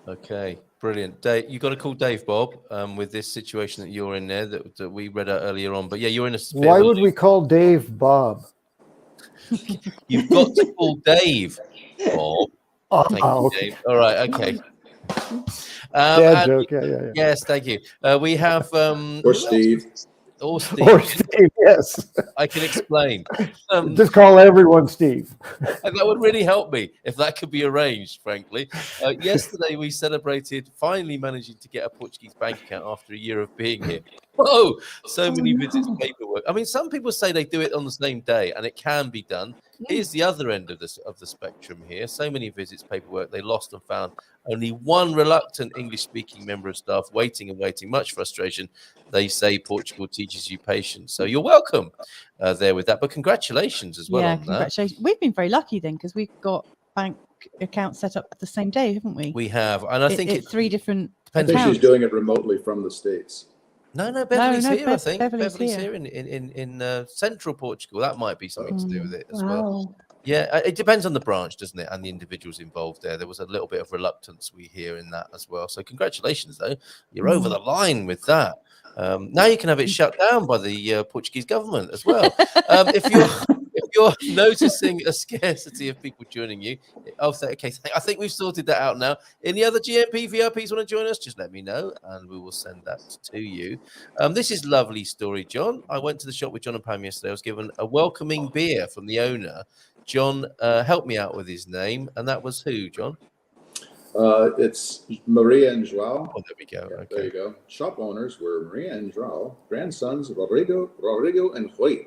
Okay, brilliant. Dave, you got to call Dave, Bob, with this situation that you're in there that we read out earlier on. But yeah, you're in a. Why would we call Dave Bob? You've got to call Dave, Bob. Thank you, Dave. All right, okay. Joke. Yeah. Yes, thank you. We have or Steve. Or Steve. Or Steve, yes. I can explain. Just call everyone Steve. And that would really help me if that could be arranged, frankly. Yesterday, we celebrated finally managing to get a Portuguese bank account after a year of being here. Whoa, so many visits, paperwork. I mean, some people say they do it on the same day, and it can be done. Here's the other end of the spectrum here. So many visits, paperwork, they lost and found only one reluctant English-speaking member of staff waiting and waiting. Much frustration. They say Portugal teaches you patience. So you're welcome there with that. But congratulations as well on congratulations. We've been very lucky then because we've got bank accounts set up the same day, haven't we? We have. And I think it's 3 different I think she's doing it remotely from the States. No, Beverly's here, I think. Beverly's here in central Portugal. That might be something to do with it as well. Wow. Yeah, it depends on the branch, doesn't it? And the individuals involved there. There was a little bit of reluctance we hear in that as well. So congratulations, though. You're over the line with that. Now you can have it shut down by the Portuguese government as well. If you're noticing a scarcity of people joining you, okay, I think we've sorted that out now. Any other GMP VIPs want to join us? Just let me know, and we will send that to you. This is lovely story, John. I went to the shop with John and Pam yesterday. I was given a welcoming beer from the owner. John helped me out with his name, and that was who, John? It's Maria and Joao. Oh, there we go. Yeah, okay. There you go. Shop owners were Maria and Joao, grandsons Rodrigo and Rui.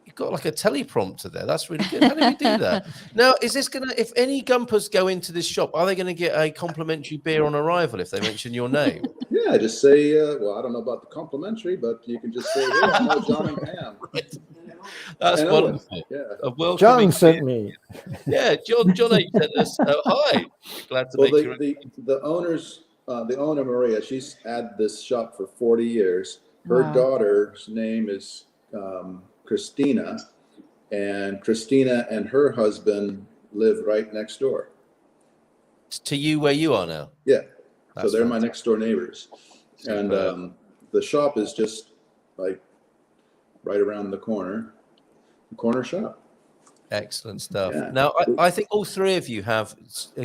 You've got like a teleprompter there. That's really good. How do you do that? Now, is this going to, if any Gumpers go into this shop, are they going to get a complimentary beer on arrival if they mention your name? Yeah, just say, well, I don't know about the complimentary, but you can just say, hey, I know John and Pam. Right. That's And wonderful. Yeah. A welcoming John sent beer. me. Yeah, John H sent us. Hi. Glad to Well, make you. the owner, Maria, she's had this shop for 40 years. Her Wow. daughter's name is Christina, and Christina and her husband live right next door. To you where you are now? Yeah. That's so they're my fantastic. next door neighbors. Superb. And the shop is just like right around the corner shop. Excellent stuff. Yeah. Now, I think all three of you have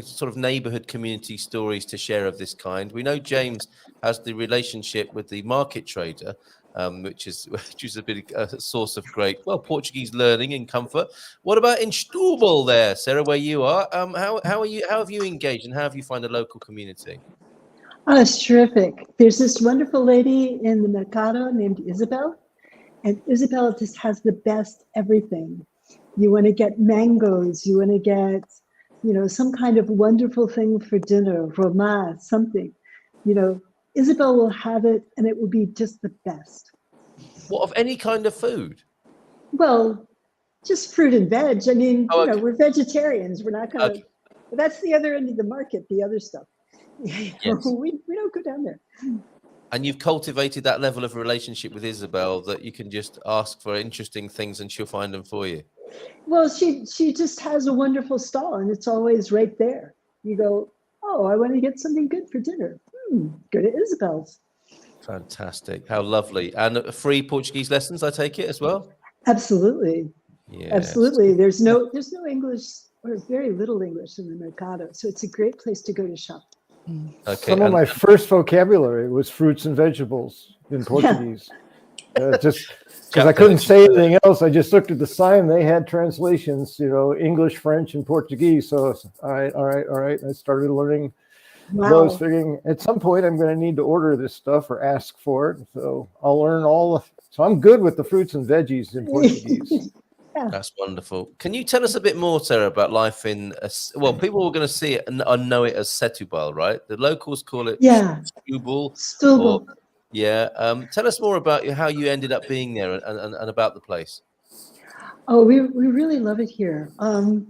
sort of neighborhood community stories to share of this kind. We know James has the relationship with the market trader, which is a bit a source of great, well, Portuguese learning and comfort. What about in Setúbal there, Sarah, where you are? How have you engaged, and how have you found a local community? Oh, it's terrific. There's this wonderful lady in the Mercado named Isabel, and Isabel just has the best everything. You want to get mangoes, you want to get, some kind of wonderful thing for dinner, romance, something. Isabel will have it, and it will be just the best. What, of any kind of food? Well, just fruit and veg. I mean, okay. We're vegetarians. We're not going to. Okay. That's the other end of the market. The other stuff. Yes. We don't go down there. And you've cultivated that level of relationship with Isabel that you can just ask for interesting things and she'll find them for you. Well, she just has a wonderful stall, and it's always right there. You go, oh, I want to get something good for dinner. Go to Isabel's. Fantastic. How lovely. And free Portuguese lessons, I take it, as well? Absolutely. Yes. Absolutely. There's no English, or very little English in the Mercado. So it's a great place to go to shop. Okay. Some of my first vocabulary was fruits and vegetables in Portuguese. Just because I couldn't say anything else, I just looked at the sign. They had translations, English, French, and Portuguese. So all right. I started learning those, figuring at some point I'm going to need to order this stuff or ask for it. So I'll learn so I'm good with the fruits and veggies in Portuguese. That's wonderful. Can you tell us a bit more, Sarah, about life in, people are going to see it and know it as Setúbal, right? The locals call it Setúbal. Yeah. Tell us more about how you ended up being there and about the place. Oh, we really love it here. When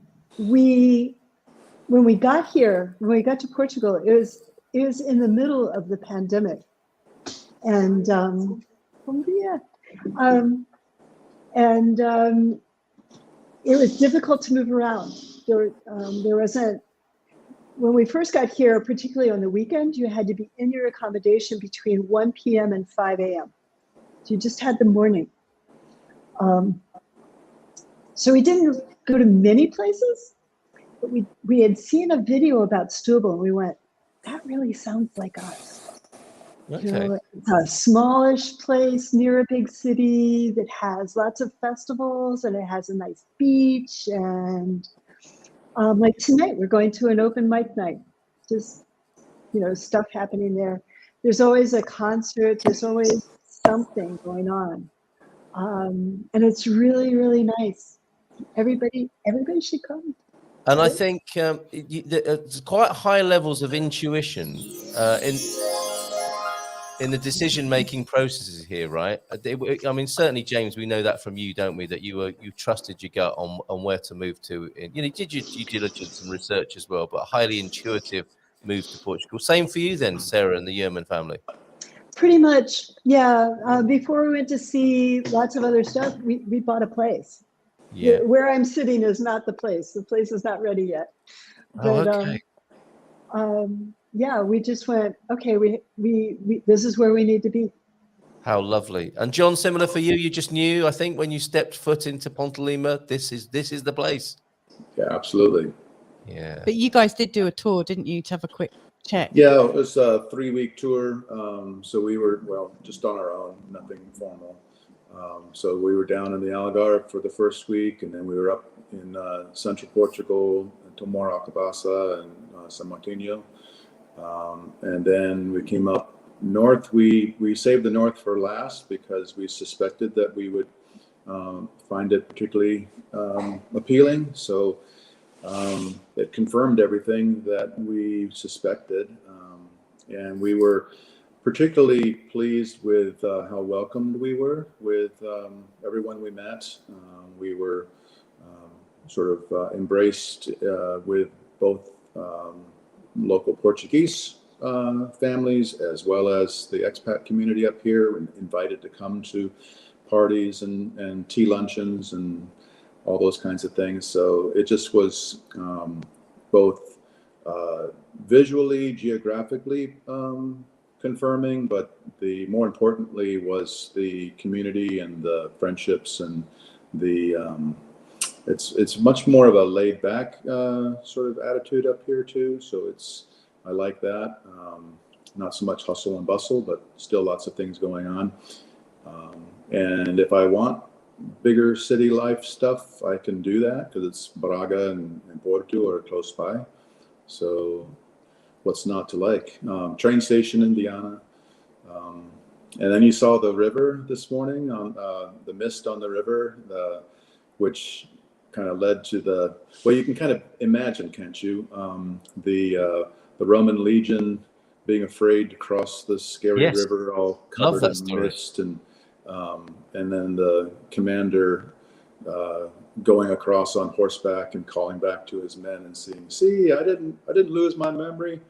we got to Portugal, it was in the middle of the pandemic, and it was difficult to move around. There wasn't. When we first got here, particularly on the weekend, you had to be in your accommodation between 1 p.m. and 5 a.m. So you just had the morning. So we didn't go to many places, but we had seen a video about Setúbal, and we went, that really sounds like us. Okay. It's a smallish place near a big city that has lots of festivals, and it has a nice beach, and like tonight, we're going to an open mic night. Just, stuff happening there. There's always a concert. There's always something going on. And it's really, really nice. Everybody should come. And I think there's quite high levels of intuition in the decision-making processes here, right? I mean, certainly, James, we know that from you, don't we? That you trusted your gut on where to move to. You did your due diligence and research as well, but a highly intuitive move to Portugal. Same for you then, Sarah, and the Yerman family. Pretty much, yeah. Before we went to see lots of other stuff, we bought a place. Yeah. Where I'm sitting is not the place. The place is not ready yet. But, okay. Yeah, we just went, okay, we this is where we need to be. How lovely. And John, similar for you, you just knew, I think, when you stepped foot into Ponte Lima, this is the place. Yeah, absolutely. Yeah. But you guys did do a tour, didn't you, to have a quick check? Yeah, it was a 3-week tour. So we were, just on our own, nothing formal. So we were down in the Algarve for the first week, and then we were up in central Portugal, Tomor Alcobaça and San Martinho. And then we came up north. We saved the north for last because we suspected that we would find it particularly appealing. So it confirmed everything that we suspected. And we were particularly pleased with how welcomed we were with everyone we met. We were sort of embraced with both local Portuguese families as well as the expat community up here, and invited to come to parties and tea luncheons and all those kinds of things. So it just was both visually, geographically confirming, but the more importantly was the community and the friendships and the it's much more of a laid back sort of attitude up here too. So I like that. Not so much hustle and bustle, but still lots of things going on. And if I want bigger city life stuff, I can do that because it's Braga and Porto are close by. So what's not to like? Train station in Viana. And then you saw the river this morning, on the mist on the river, which kind of led to well, you can kind of imagine, can't you? The Roman legion being afraid to cross the scary river, all covered in mist, and then the commander going across on horseback and calling back to his men and saying, "See, I didn't lose my memory.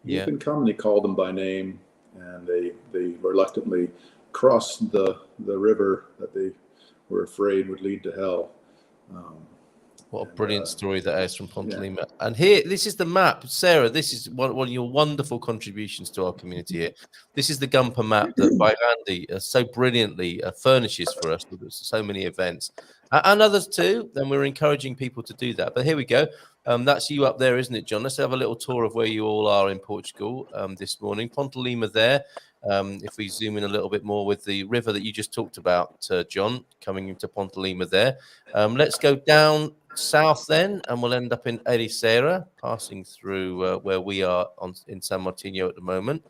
You can come." And he called them by name, and they reluctantly crossed the river that they were afraid would lead to hell. What a brilliant story that is from Ponte Lima. And here, this is the map. Sarah, this is one of your wonderful contributions to our community here. This is the Gumper map that by Randy so brilliantly furnishes for us with so many events. And others too. Then we're encouraging people to do that. But here we go. That's you up there, isn't it, John? Let's have a little tour of where you all are in Portugal this morning. Ponte Lima there. If we zoom in a little bit more with the river that you just talked about, John, coming into Ponte Lima there. Let's go down south then, and we'll end up in Ericeira, passing through where we are in San Martino at the moment,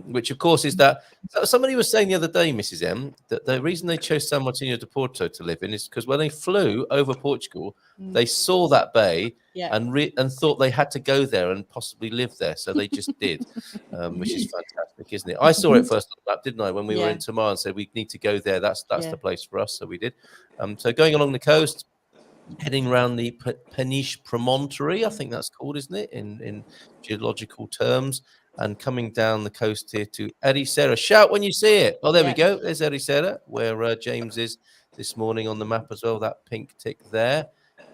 which of course is that somebody was saying the other day, Mrs. M, that the reason they chose San Martino de Porto to live in is because when they flew over Portugal, they saw that bay and thought they had to go there and possibly live there, so they just did, which is fantastic, isn't it? I saw it first on the map, didn't I, when we were in Tamar, and said we need to go there. That's the place for us, so we did. So going along the coast, heading around the Peniche Promontory, I think that's called, isn't it, in geological terms, and coming down the coast here to Ericeira. Shout when you see it. Oh, there we go. There's Ericeira, where James is this morning on the map as well, that pink tick there.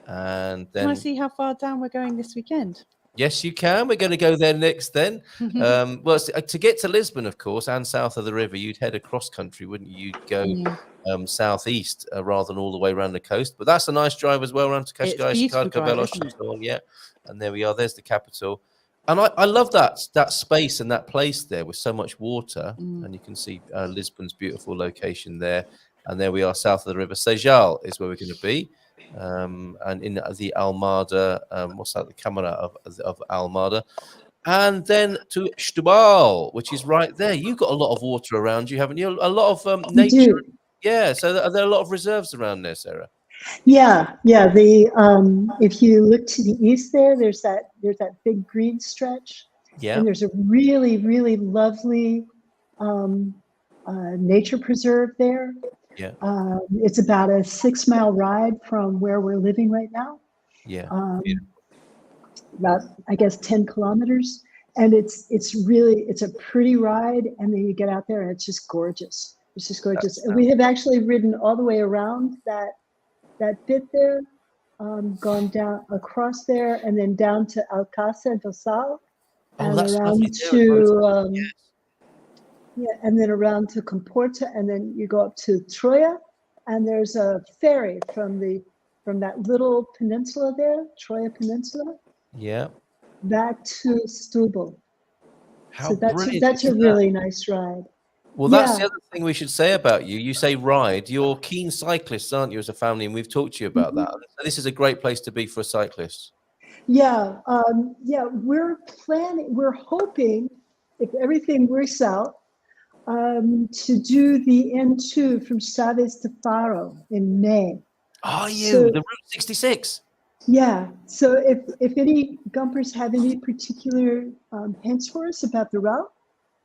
And then, can I see how far down we're going this weekend? Yes, you can. We're going to go there next then. Well, to get to Lisbon, of course, and south of the river, you'd head across country, wouldn't you? You'd go southeast rather than all the way around the coast. But that's a nice drive as well, around to Cascais, Chicago, Cabelos, and so on. Yeah, and there we are. There's the capital. And I love that space and that place there with so much water. And you can see Lisbon's beautiful location there. And there we are, south of the river. Sejal is where we're going to be. And in the Almada, what's that? The Camera of Almada. And then to Setúbal, which is right there. You've got a lot of water around you, haven't you? A lot of nature. Yeah. So are there a lot of reserves around there, Sarah? Yeah. The if you look to the east there's that big green stretch. Yeah. And there's a really, really lovely nature preserve there. Yeah. It's about a 6-mile ride from where we're living right now. Yeah. About, I guess, 10 kilometers. And it's a pretty ride. And then you get out there and it's just gorgeous. It's just gorgeous. And we have actually ridden all the way around that bit there, gone down across there and then down to Alcácer do Sal. And around to and then around to Comporta, and then you go up to Troia, and there's a ferry from that little peninsula there, Troia Peninsula. Yeah. Back to Setúbal. How so that's a really nice ride. Well, that's the other thing we should say about you. You say ride. You're keen cyclists, aren't you, as a family? And we've talked to you about that. So this is a great place to be for a cyclist. Yeah. We're hoping, if everything works out, to do the N2 from Chaves to Faro in May. Are you So- the Route 66? Yeah. So if any Gumpers have any particular hints for us about the route,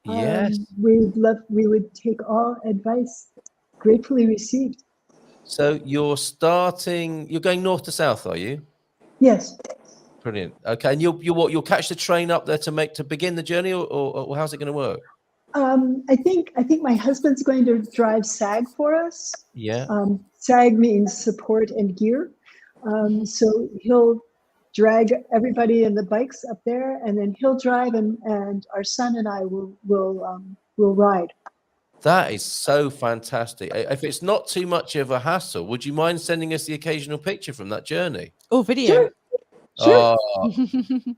Yes. we would take all advice gratefully received. So you're going north to south, are you? Yes. Brilliant. Okay, and you'll catch the train up there to begin the journey, or how's it going to work? I think my husband's going to drive SAG for us. Yeah. SAG means support and gear. So he'll drag everybody in the bikes up there, and then he'll drive, and our son and I will ride. That is so fantastic. If it's not too much of a hassle, would you mind sending us the occasional picture from that journey? Or video. Sure. Oh,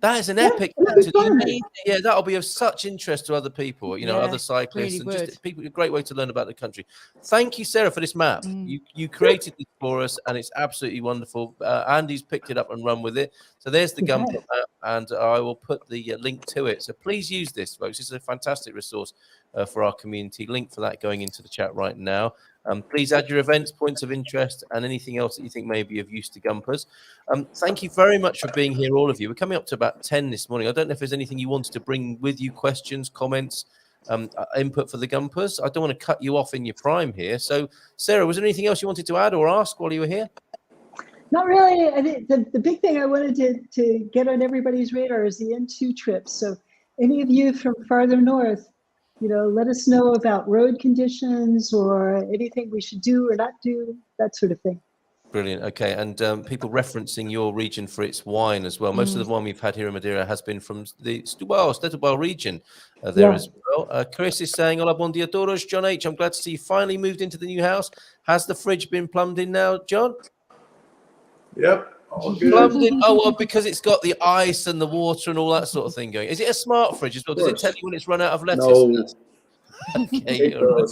that is an Yeah, epic that'd thing be to fun. do. Yeah, that'll be of such interest to other people, Yeah, other cyclists, really and would. just people. A great way to learn about the country. Thank you, Sarah, for this map. You created this for us, and it's absolutely wonderful. Andy's picked it up and run with it. So there's the Gumper map, and I will put the link to it. So please use this, folks. This is a fantastic resource for our community. Link for that going into the chat right now. Please add your events, points of interest, and anything else that you think may be of use to Gumpers. Thank you very much for being here, all of you. We're coming up to about 10 this morning. I don't know if there's anything you wanted to bring with you, questions, comments, input for the Gumpers. I don't want to cut you off in your prime here. So, Sarah, was there anything else you wanted to add or ask while you were here? Not really. I think the big thing I wanted to get on everybody's radar is the N2 trip. So any of you from farther north, let us know about road conditions or anything we should do or not do, that sort of thing. Brilliant. Okay. And people referencing your region for its wine as well. Most of the wine we've had here in Madeira has been from the Setúbal region as well. Chris is saying, hola, bon dia todos. John H., I'm glad to see you finally moved into the new house. Has the fridge been plumbed in now, John? Yep. All good. Plumbed in? Oh, well, because it's got the ice and the water and all that sort of thing going. Is it a smart fridge as well? Does it tell you when it's run out of lettuce? No. Okay. All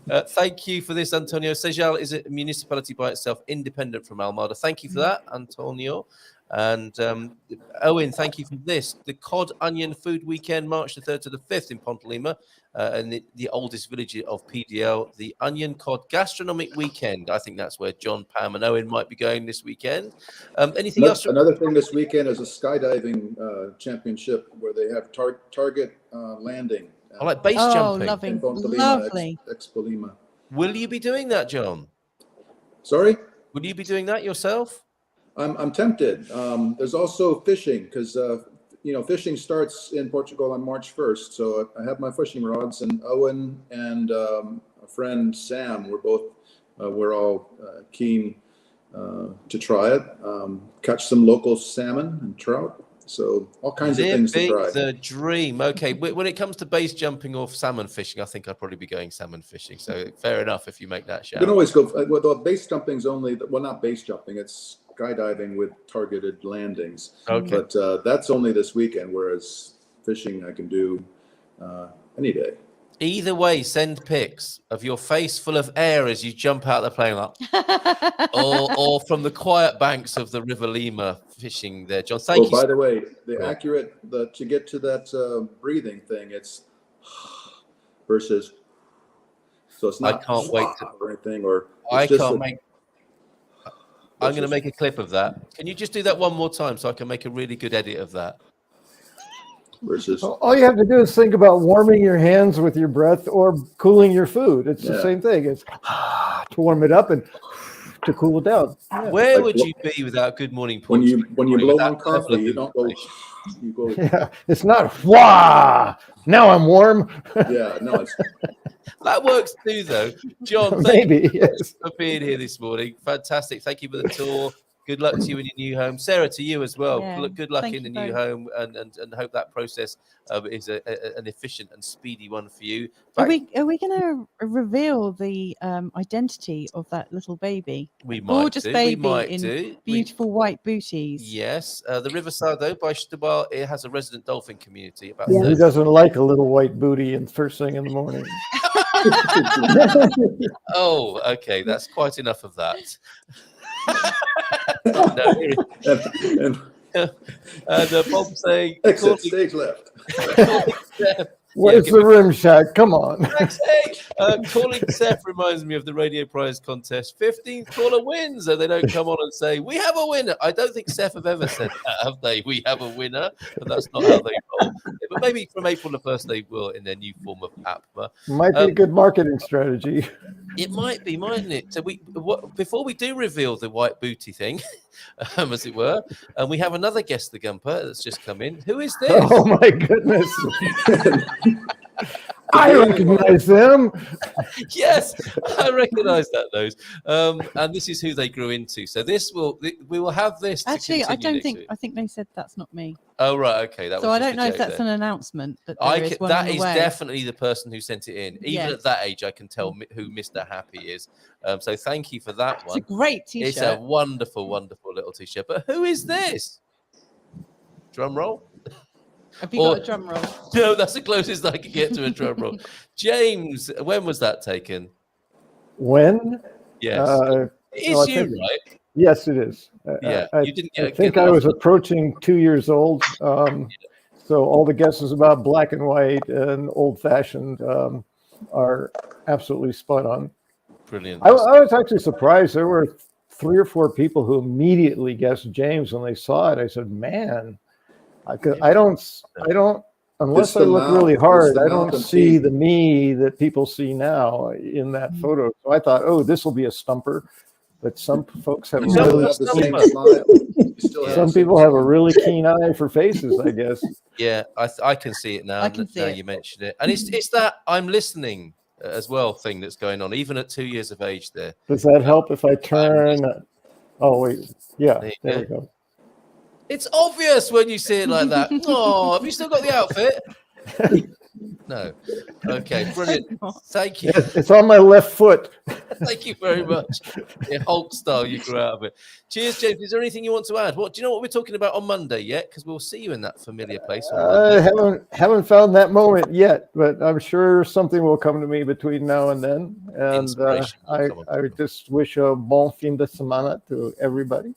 right. Thank you for this, Antonio. Sejal is a municipality by itself, independent from Almada. Thank you for that, Antonio. And Owen, thank you for this. The Cod Onion Food Weekend, March the 3rd to the 5th in Pontelima, and the oldest village of PDL. The Onion Cod Gastronomic Weekend. I think that's where John, Pam, and Owen might be going this weekend. Anything else? Another thing this weekend is a skydiving championship where they have target landing. I like base jumping. Lovely. Expolima. Will you be doing that, John? Sorry? Will you be doing that yourself? I'm tempted. There's also fishing because fishing starts in Portugal on March 1st. So I have my fishing rods, and Owen and a friend Sam, we're all keen to try it. Catch some local salmon and trout. So all kinds of things to try. The dream. Okay, when it comes to base jumping or salmon fishing, I think I'd probably be going salmon fishing. So fair enough if you make that shout. You can always go. Well, base jumping's not base jumping. It's skydiving with targeted landings. Okay. But that's only this weekend, whereas fishing I can do any day. Either way, send pics of your face full of air as you jump out of the plane, or from the quiet banks of the River Lima fishing there, John. Thank you. By the way, to get to that breathing thing, it's versus. So it's not. I can't wait to or anything. Or I can't make. I'm going to make a clip of that. Can you just do that one more time so I can make a really good edit of that? Versus. All you have to do is think about warming your hands with your breath or cooling your food. It's the same thing. It's to warm it up and to cool it down. Yeah. Where would you be without Good Morning Portugal? When you blow on coffee, you don't go. You go. Yeah, it's not wah. Now I'm warm. Yeah, no, it's. That works too, though. John, maybe for being here this morning. Fantastic. Thank you for the tour. Good luck to you in your new home. Sarah, to you as well. Yeah, Good luck thank in the you new both. home and hope that process is an efficient and speedy one for you. Are we going to reveal the identity of that little baby? We might Gorgeous do. baby We might in do. beautiful white booties. Yes. The River Sardo by Setúbal, it has a resident dolphin community. About Yeah. Who 30. doesn't like a little white booty and first thing in the morning? Oh, okay. That's quite enough of that. No, and and Bob saying, exit stage left. Where's the rim shot? Come on. Calling Seth reminds me of the Radio Prize contest. 15th caller wins, and they don't come on and say, we have a winner. I don't think Seth have ever said that, have they? We have a winner, but that's not how they roll. But maybe from April the 1st, they will in their new form of APMA. Might be a good marketing strategy. It might be, mightn't it? So before we do reveal the white booty thing, as it were, and we have another guest, the Gumper, that's just come in. Who is this? Oh my goodness. I recognize them. Yes, I recognize that nose. And this is who they grew into. So we will have this. Actually, I think they said that's not me. Oh right, okay. So I don't know if that's an announcement. That is definitely the person who sent it in. Even at that age, I can tell who Mr. Happy is. So thank you for that one. It's a great t-shirt. It's a wonderful, wonderful little t-shirt. But who is this? Drum roll. Have you got a drum roll? No, that's the closest I could get to a drum roll. James, when was that taken? When? Yes. It's you, right? Yes, it is. Yeah. I think I was approaching 2 years old. So all the guesses about black and white and old-fashioned are absolutely spot on. Brilliant. I was actually surprised. There were 3 or 4 people who immediately guessed James when they saw it. I said, man, I don't, unless I look really hard, I don't see the me that people see now in that photo. So I thought, oh, this will be a stumper. But some folks have some people have a really keen eye for faces, I guess. Yeah, I can see it now. I can see it. You mentioned it. And it's that I'm listening as well thing that's going on, even at 2 years of age there. Does that help if I turn? Oh, wait. Yeah, there we go. It's obvious when you see it like that. Oh, have you still got the outfit? No. Okay, brilliant. Thank you. It's on my left foot. Thank you very much. Yeah, Hulk style, you grew out of it. Cheers, James. Is there anything you want to add? Do you know what we're talking about on Monday yet? Because we'll see you in that familiar place. I haven't found that moment yet, but I'm sure something will come to me between now and then. And I just wish a bon fin de semana to everybody.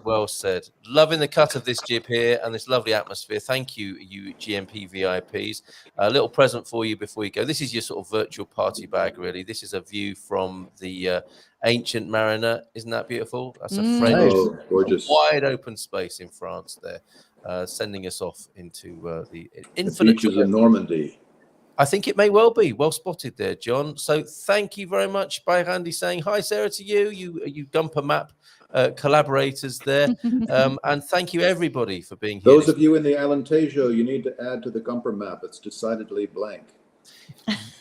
Well said. Loving the cut of this jib here and this lovely atmosphere. Thank you, you GMP VIPs. A little present for you before you go. This is your sort of virtual party bag, really. This is a view from the ancient Mariner. Isn't that beautiful? That's a French, gorgeous, wide open space in France there, sending us off into the infinite beaches of Normandy. I think it may well be. Well spotted there, John. So thank you very much. By Randy saying hi, Sarah, to you. You Gumper Map collaborators there. And thank you, everybody, for being here. Those of you in the Alentejo, you need to add to the Gumper Map. It's decidedly blank.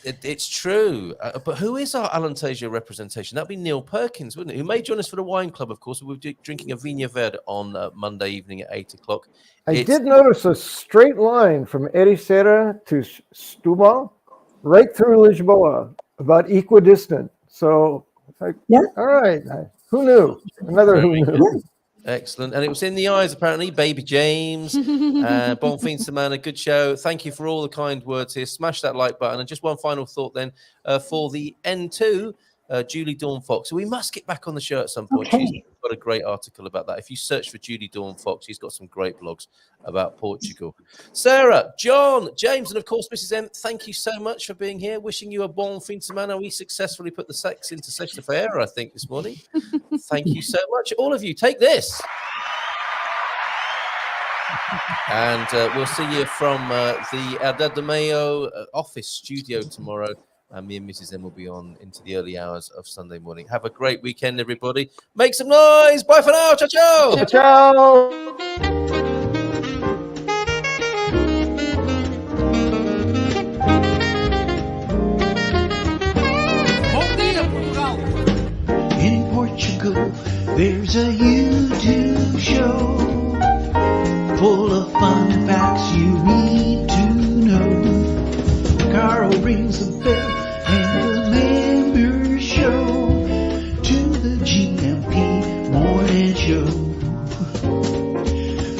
It's true. But who is our Alentejo representation? That'd be Neil Perkins, wouldn't it? Who may join us for the wine club, of course. We'll be drinking a Vinha Verde on Monday evening at 8 o'clock. I did notice a straight line from Ericeira to Setúbal, right through Lisboa, about equidistant. So, all right. Who knew? Another who knew. Excellent. And it was in the eyes, apparently. Baby James, bon fin semana, good show. Thank you for all the kind words here. Smash that like button. And just one final thought then for the N2, Julie Dawn Fox. So we must get back on the show at some point. Okay. She's got a great article about that. If you search for Julie Dawn Fox, she's got some great blogs about Portugal. Sarah, John, James, and of course, Mrs. M, thank you so much for being here. Wishing you a bon fin semana. We successfully put the sex into Sexta Feira, I think, this morning. Thank you so much. All of you, take this. And we'll see you from the Herdade de Mayo office studio tomorrow. And me and Mrs. M will be on into the early hours of Sunday morning. Have a great weekend, everybody. Make some noise. Bye for now. Ciao, ciao. Ciao, ciao. In Portugal, there's a YouTube show full of fun facts you need to know. Carl rings the bell and the members show to the GMP morning show.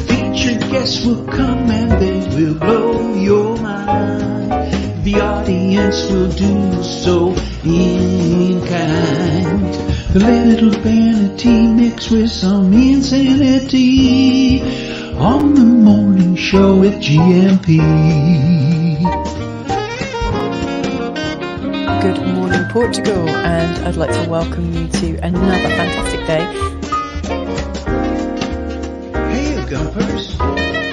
Featured guests will come and they will blow your mind. The audience will do so in kind. The little vanity mixed with some insanity on the morning show with GMP. Good Morning Portugal, and I'd like to welcome you to another fantastic day. Hey, Gumpers.